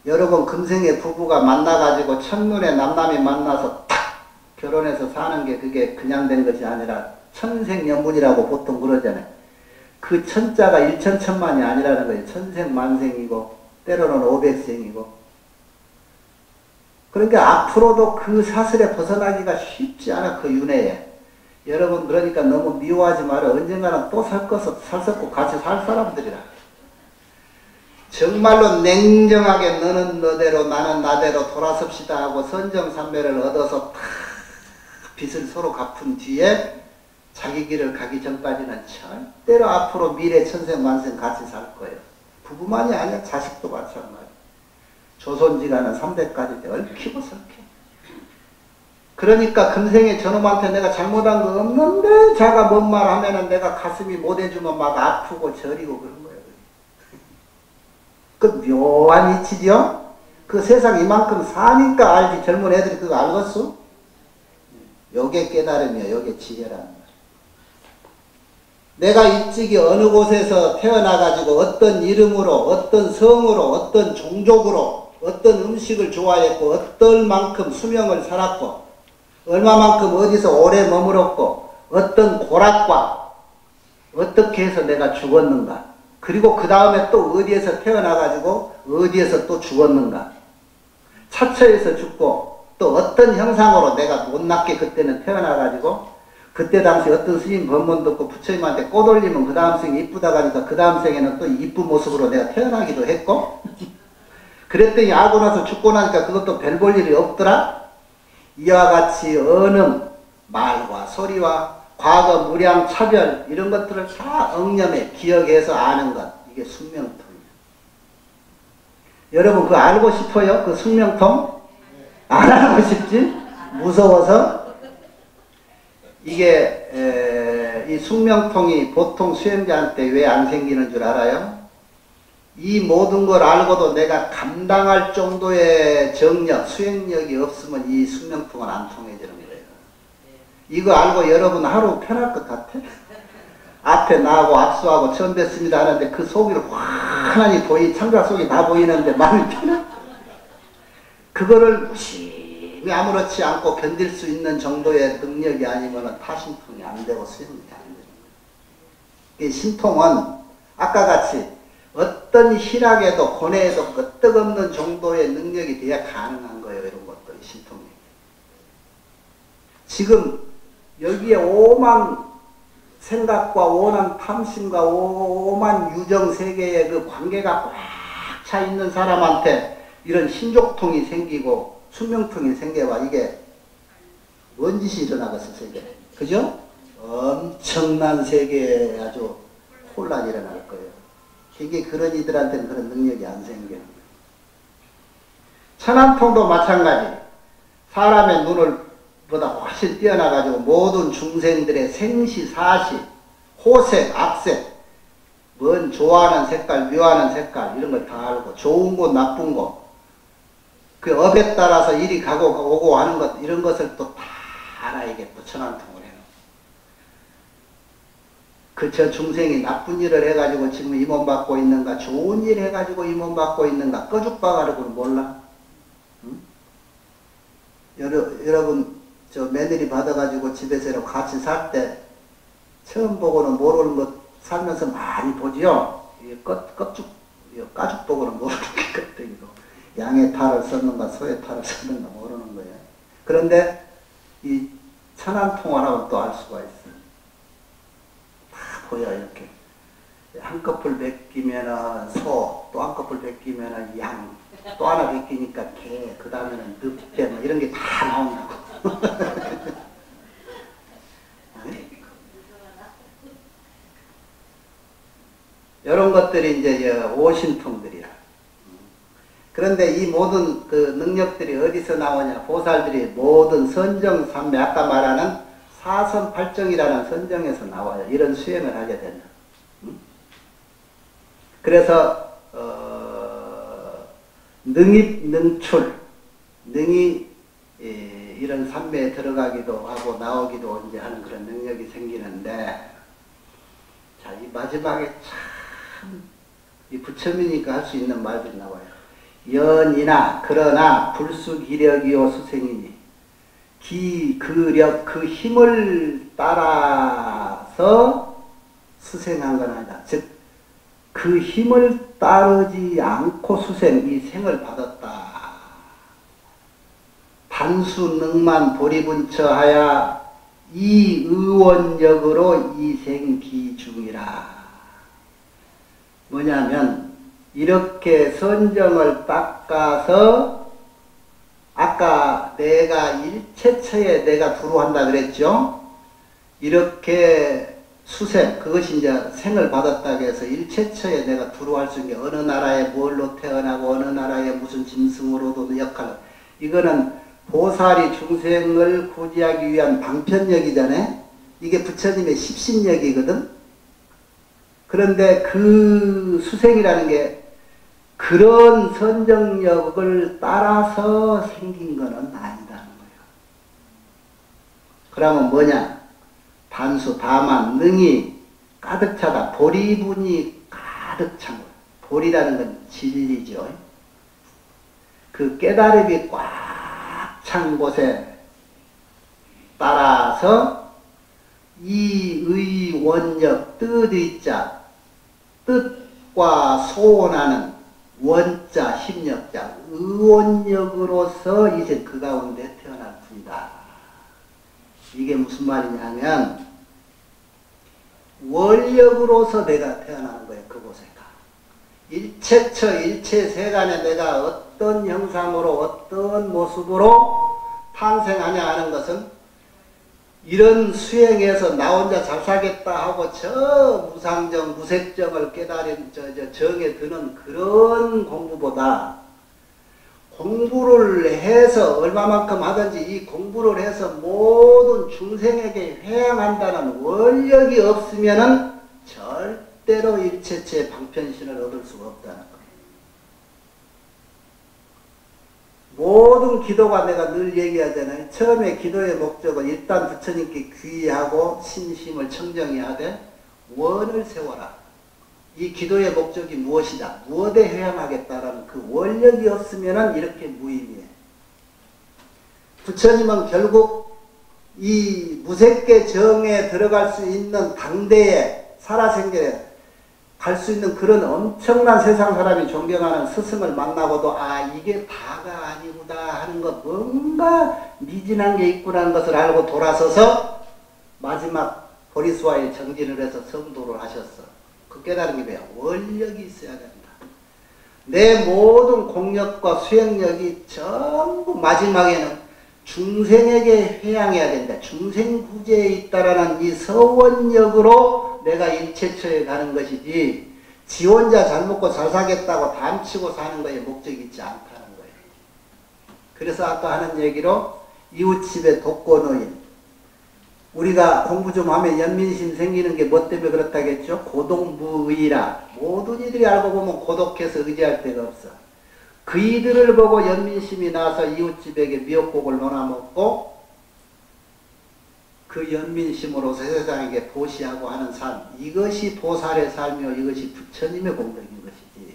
A: 여러분 금생에 부부가 만나가지고 첫눈에 남남이 만나서 탁 결혼해서 사는 게 그게 그냥 된 것이 아니라 천생연분이라고 보통 그러잖아요. 그 천자가 일천천만이 아니라는 거예요. 천생만생이고 때로는 500생이고. 그러니까 앞으로도 그 사슬에 벗어나기가 쉽지 않아. 그 윤회에. 여러분 그러니까 너무 미워하지 마라. 언젠가는 또 살 썩고 같이 살 사람들이라. 정말로 냉정하게 너는 너대로 나는 나대로 돌아섭시다 하고 선정산매를 얻어서 다 빚을 서로 갚은 뒤에 자기 길을 가기 전까지는 절대로 앞으로 미래 천생만생 같이 살 거예요. 부부만이 아니야. 자식도 마찬가지. 조선지간은 300까지 얽히고 설켜. 그러니까 금생에 저놈한테 내가 잘못한 거 없는데 자가 뭔 말 하면은 내가 가슴이 못해주면 막 아프고 저리고 그런 거예요. 그 묘한 이치죠? 그 세상 이만큼 사니까 알지. 젊은 애들이 그거 알겠어? 요게 깨달음이야. 요게 지혜라는 거야. 내가 일찍이 어느 곳에서 태어나가지고 어떤 이름으로, 어떤 성으로, 어떤 종족으로, 어떤 음식을 좋아했고, 어떨 만큼 수명을 살았고, 얼마만큼 어디서 오래 머물었고, 어떤 고락과 어떻게 해서 내가 죽었는가. 그리고 그 다음에 또 어디에서 태어나가지고 어디에서 또 죽었는가. 차처에서 죽고 또 어떤 형상으로 내가 못났게 그때는 태어나가지고 그때 당시 어떤 스님 법문 듣고 부처님한테 꽃 올리면 그 다음 생에 이쁘다 하니까 그 다음 생에는 또 이쁜 모습으로 내가 태어나기도 했고 그랬더니 하고 나서 죽고 나니까 그것도 별 볼 일이 없더라. 이와 같이 어느 말과 소리와 과거 무량 차별 이런 것들을 다 엉념해 기억해서 아는 것. 이게 숙명통이에요. 여러분 그거 알고 싶어요? 그 숙명통? 안 알고 싶지? 무서워서? 이게 이 숙명통이 보통 수행자한테 왜 안 생기는 줄 알아요? 이 모든 걸 알고도 내가 감당할 정도의 정력, 수행력이 없으면 이 숙명통은 안 통해지는 거예요. 이거 알고 여러분 하루 편할 것 같아? 앞에 나하고 압수하고 처음 뵙습니다 하는데 그 속이 환하니 창자 속이 다 보이는데 마음이 편해? 그거를 무심히 아무렇지 않고 견딜 수 있는 정도의 능력이 아니면 타심통이 안 되고 수행이 안 되는 거예요. 이 신통은 아까 같이 어떤 희락에도 고뇌에도 끄떡없는 정도의 능력이 돼야 가능한 거예요. 이런 것들이 신통이. 지금 여기에 오만 생각과 오만 탐심과 오만 유정세계의 그 관계가 꽉 차 있는 사람한테 이런 신족통이 생기고 숙명통이 생겨봐. 이게 뭔 짓이 일어나겠어 세계. 그죠? 엄청난 세계에 아주 혼란이 일어날 거예요. 이게 그런 이들한테는 그런 능력이 안 생겨요. 천안통도 마찬가지. 사람의 눈을 보다 훨씬 뛰어나가지고 모든 중생들의 생시, 사시, 호색, 악색, 뭔 좋아하는 색깔, 미워하는 색깔 이런 걸 다 알고 좋은 거, 나쁜 거, 그 업에 따라서 이리 가고 오고 하는 것 이런 것을 또 다 알아야겠고 천안통을 해요. 그 저 중생이 나쁜 일을 해가지고 지금 임원 받고 있는가, 좋은 일 해가지고 임원 받고 있는가, 꺼죽박아르고는 몰라. 응? 여러분 저 며느리 받아가지고 집에서 같이 살 때 처음 보고는 모르는 것 살면서 많이 보지요. 까죽 보고는 모르는 게 껍데기고 양의 탈을 썼는가 소의 탈을 썼는가 모르는 거예요. 그런데 이 천안통화라고 또 알 수가 있어요. 다 보여 이렇게. 한꺼풀 베끼면은 소, 또 한꺼풀 베끼면은 양, 또 하나 베끼니까 개, 그 다음에는 늑대, 뭐 이런 게 다 나온다고. 이런 것들이 이제 오신통들이라. 그런데 이 모든 그 능력들이 어디서 나오냐? 보살들이 모든 선정삼매, 아까 말하는 사선팔정이라는 선정에서 나와요. 이런 수행을 하게 되면. 그래서 능입, 능출, 능이 이런 삼매에 들어가기도 하고 나오기도 이제 하는 그런 능력이 생기는데, 자, 이 마지막에 참 이 부처님이니까 할 수 있는 말들이 나와요. 연이나 그러나 불수기력이요 수생이니 기그력 그 힘을 따라서 수생한 건 아니다. 즉 그 힘을 따르지 않고 수생, 이 생을 받았다. 단수 능만 보리분처하야 이 의원력으로 이생기중이라. 뭐냐면 이렇게 선정을 닦아서 아까 내가 일체처에 내가 두루한다 그랬죠. 이렇게 수생, 그것이 이제 생을 받았다고 해서 일체처에 내가 두루할 수 있는 게 어느 나라에 뭘로 태어나고 어느 나라에 무슨 짐승으로도 역할, 이거는 보살이 중생을 구제하기 위한 방편력이잖아요. 이게 부처님의 십신력이거든. 그런데 그 수생이라는 게 그런 선정력을 따라서 생긴 거는 아니다는 거예요. 그러면 뭐냐? 단수, 다만, 능이 가득 차다. 보리분이 가득 찬 거예요. 보리라는 건 진리죠. 그 깨달음이 꽉 찬 곳에 따라서 이 원력, 뜻의자, 뜻과 소원하는 원자, 힘력자, 의원력으로서 이제 그 가운데 태어날 뿐이다. 이게 무슨 말이냐면 원력으로서 내가 태어나는 거예요. 그곳에가. 일체처, 일체세간에 내가 어떤 형상으로 어떤 모습으로 탄생하냐 하는 것은 이런 수행에서 나 혼자 잘 살겠다 하고 저 무상정, 무색정을 깨달은 정에 드는 그런 공부보다 공부를 해서 얼마만큼 하든지 이 공부를 해서 모든 중생에게 회양한다는 원력이 없으면은 절대로 일체체의 방편신을 얻을 수가 없다는 거예요. 모든 기도가 내가 늘 얘기하잖아요. 처음에 기도의 목적은 일단 부처님께 귀의하고 신심을 청정해야 돼. 원을 세워라. 이 기도의 목적이 무엇이다. 무엇에 회양하겠다라는 그 원력이 없으면 이렇게 무의미해. 부처님은 결국 이 무색계 정에 들어갈 수 있는 당대에 살아생전에 갈 수 있는 그런 엄청난 세상 사람이 존경하는 스승을 만나고도 아 이게 다가 아니구나 하는 것 뭔가 미진한 게 있구나는 것을 알고 돌아서서 마지막 보리수와의 정진을 해서 성도를 하셨어. 그 깨달은 게 뭐야? 원력이 있어야 된다. 내 모든 공력과 수행력이 전부 마지막에는 중생에게 회양해야 된다. 중생구제에 있다라는 이 서원력으로 내가 일체처에 가는 것이지 지 혼자 잘 먹고 잘 살겠다고 담치고 사는 거에 목적이 있지 않다는 거예요. 그래서 아까 하는 얘기로 이웃집에 독거노인, 우리가 공부 좀 하면 연민심 생기는 게 뭐 때문에 그렇다겠죠? 고독무의라. 모든 이들이 알고 보면 고독해서 의지할 데가 없어. 그 이들을 보고 연민심이 나서 이웃집에게 미역국을 논아먹고 그 연민심으로서 세상에게 보시하고 하는 삶, 이것이 보살의 삶이요 이것이 부처님의 공덕인 것이지.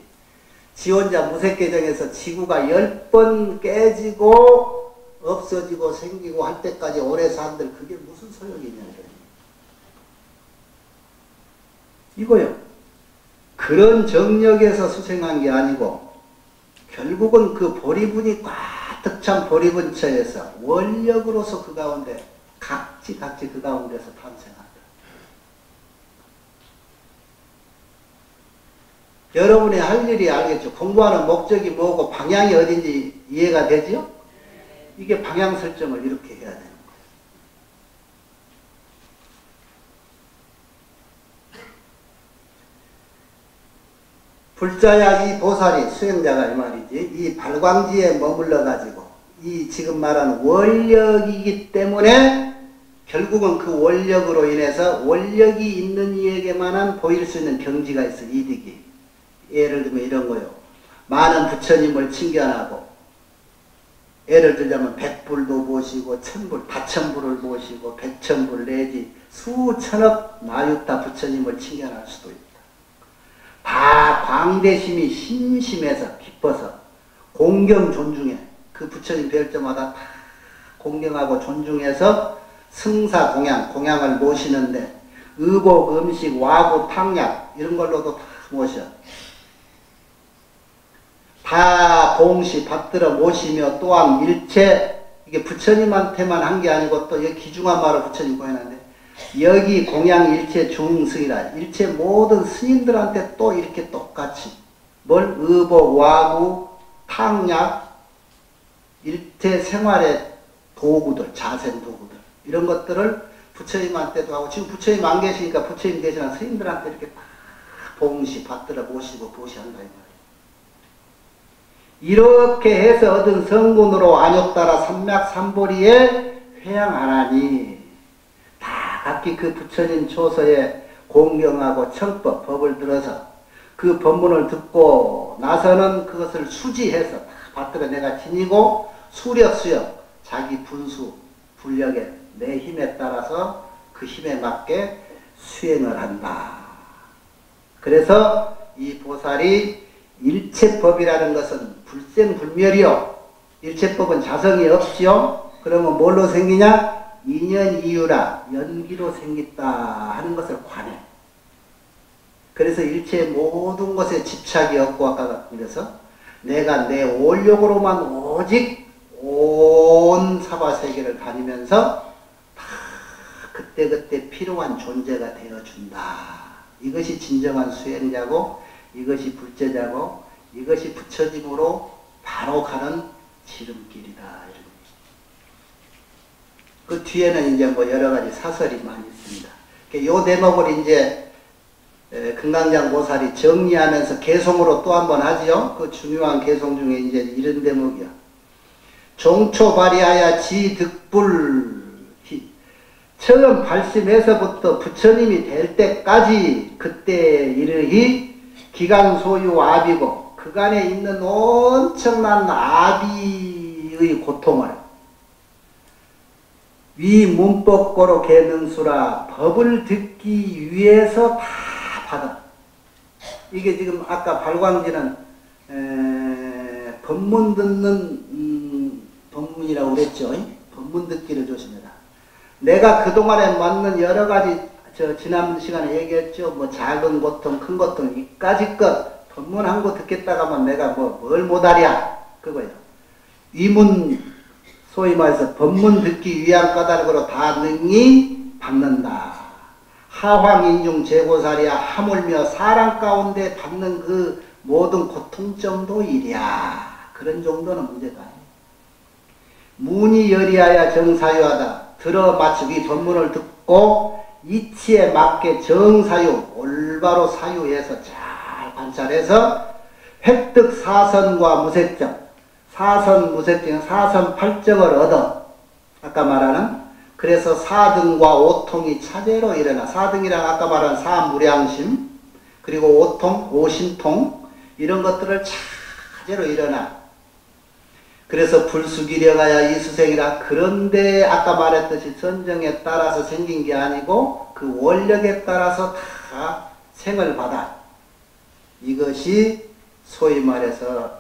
A: 지 혼자 무색계정에서 지구가 10번 깨지고 없어지고 생기고 할 때까지 오래 산들 그게 무슨 소용이냐 이거요. 그런 정력에서 수생한 게 아니고 결국은 그 보리분이 가득 찬 보리분처에서 원력으로서 그 가운데 각지 그 가운데서 탄생한다. 여러분이 할 일이 알겠죠? 공부하는 목적이 뭐고 방향이 어딘지 이해가 되죠? 이게 방향 설정을 이렇게 해야 되는 거예요. 불자야 이 보살이 수행자가 이 말이지 이 발광지에 머물러 가지고 이 지금 말하는 원력이기 때문에 결국은 그 원력으로 인해서 원력이 있는 이에게만한 보일 수 있는 경지가 있어. 이득이. 예를 들면 이런 거요. 많은 부처님을 칭견하고 예를 들자면 백불도 모시고 천불, 다천불을 모시고 백천불 내지 수천억 나유타 부처님을 칭견할 수도 있다. 다 광대심이 심심해서 깊어서 공경 존중해. 그 부처님 뵐 때마다 다 공경하고 존중해서 승사 공양을 모시는데 의복, 음식, 와구, 탕약 이런 걸로도 다 모셔. 다 봉시 받들어 모시며 또한 일체 이게 부처님한테만 한 게 아니고 또 여기 귀중한 말을 부처님 공연하는데 여기 공양 일체 중승이라 일체 모든 스님들한테 또 이렇게 똑같이 뭘 의복, 와구, 탕약, 일체 생활의 도구들, 자생 도구들 이런 것들을 부처님한테도 하고 지금 부처님 안 계시니까 부처님 대신한 스님들한테 이렇게 다 봉시 받들어 모시고 보시한다 이 말이에요. 이렇게 해서 얻은 성군으로 안욕따라 삼맥삼보리에 회양하나니 다 각기 그 부처님 초서에 공경하고 청법, 법을 들어서 그 법문을 듣고 나서는 그것을 수지해서 다 받들어 내가 지니고 수력, 자기 분수, 분력에 내 힘에 따라서 그 힘에 맞게 수행을 한다. 그래서 이 보살이 일체법이라는 것은 불생불멸이요. 일체법은 자성이 없지요. 그러면 뭘로 생기냐? 인연 이유라 연기로 생겼다 하는 것을 관해. 그래서 일체 모든 것에 집착이 없고 아까 같은 데서 내가 내 올력으로만 오직 온 사바세계를 다니면서 다 그때그때 필요한 존재가 되어준다. 이것이 진정한 수행자고 이것이 불제자고 이것이 부처님으로 바로 가는 지름길이다. 그 뒤에는 이제 뭐 여러 가지 사설이 많이 있습니다. 이 대목을 이제 금강장 보살이 정리하면서 개송으로 또 한 번 하지요. 그 중요한 개송 중에 이제 이런 대목이야. 종초발이하여 지득불 처음 발심해서부터 부처님이 될 때까지 그때 이르히 기간 소유 아비고 그간에 있는 엄청난 아비의 고통을 위 문법고로 개능수라 법을 듣기 위해서 다 받아. 이게 지금 아까 발광지는 법문 듣는 법문이라고 그랬죠. 법문 듣기를 조심해라. 내가 그동안에 맞는 여러 가지 지난 시간에 얘기했죠. 뭐 작은 고통, 큰 고통 이까지 것 법문 한 거 듣겠다가 하면 내가 뭘 못하랴 그거예요. 위문 소위 말해서 법문 듣기 위한 까닭으로 다 능히 받는다. 하황인중 제고살이야 하물며 사람 가운데 받는 그 모든 고통정도 이랴. 그런 정도는 문제가 아니에요. 문이 여리하여 정사유하다. 들어 맞추기 법문을 듣고 이치에 맞게 정사유 올바로 사유해서 잘 관찰해서 획득 사선과 무색정 사선 무색정 사선 팔정을 얻어 아까 말하는 그래서 사등과 오통이 차제로 일어나 사등이랑 아까 말한 사무량심 그리고 오통 오심통 이런 것들을 차제로 일어나 그래서 불수기력하여 이수생이라 그런데 아까 말했듯이 선정에 따라서 생긴 게 아니고 그 원력에 따라서 다 생을 받아. 이것이 소위 말해서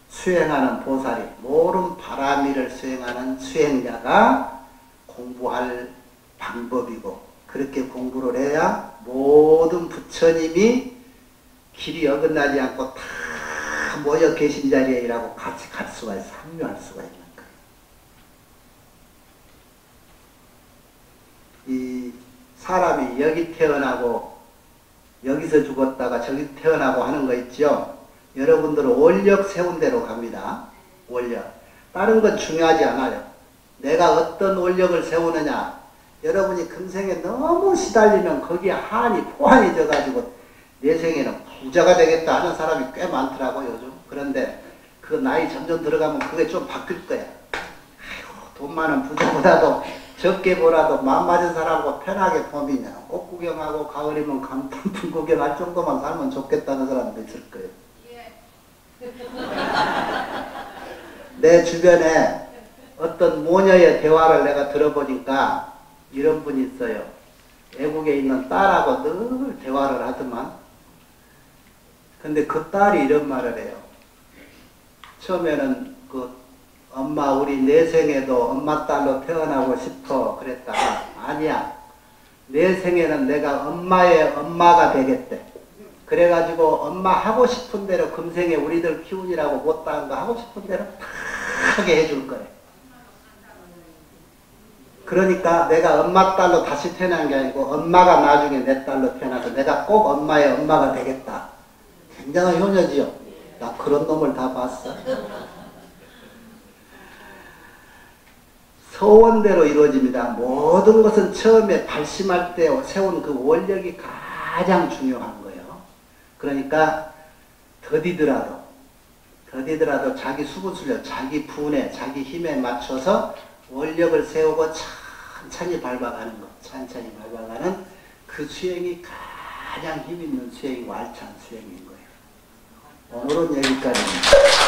A: 수행하는 보살이 모른 바라미를 수행하는 수행자가 공부할 방법이고 그렇게 공부를 해야 모든 부처님이 길이 어긋나지 않고 다 모여 계신 자리에 일하고 같이 갈 수가 있어. 합류할 수가 있는 거예요. 이 사람이 여기 태어나고 여기서 죽었다가 저기 태어나고 하는 거 있죠. 여러분들은 원력 세운 대로 갑니다. 원력. 다른 건 중요하지 않아요. 내가 어떤 원력을 세우느냐. 여러분이 금생에 너무 시달리면 거기에 한이 포한이 져가지고 내 생에는 부자가 되겠다 하는 사람이 꽤 많더라고 요즘. 그런데 그 나이 점점 들어가면 그게 좀 바뀔 거야. 아이고 돈 많은 부자보다도 적게 보라도 마음 맞은 사람하고 편하게 보면 꽃 구경하고 가을이면 감탄풍 구경할 정도만 살면 좋겠다는 사람도 있을 거예요. 내 주변에 어떤 모녀의 대화를 내가 들어보니까 이런 분이 있어요. 외국에 있는 딸하고 늘 대화를 하더만 근데 그 딸이 이런 말을 해요. 처음에는 그 엄마 우리 내생에도 엄마 딸로 태어나고 싶어 그랬다가 아니야. 내 생에는 내가 엄마의 엄마가 되겠대. 그래가지고 엄마 하고 싶은 대로 금생에 우리들 키우느라고 못다한 거 하고 싶은 대로 다 크게 해줄 거예요. 그러니까 내가 엄마 딸로 다시 태어난 게 아니고 엄마가 나중에 내 딸로 태어나서 내가 꼭 엄마의 엄마가 되겠다. 굉장한 효녀지요. 나 그런 놈을 다 봤어. 소원대로 이루어집니다. 모든 것은 처음에 발심할 때 세운 그 원력이 가장 중요한 거예요. 그러니까 더디더라도 자기 수분술력, 자기 분에, 자기 힘에 맞춰서 원력을 세우고 천천히 밟아가는 것, 천천히 밟아가는 그 수행이 가장 힘있는 수행이고 알찬 수행인 거예요. 오늘은 여기까지입니다.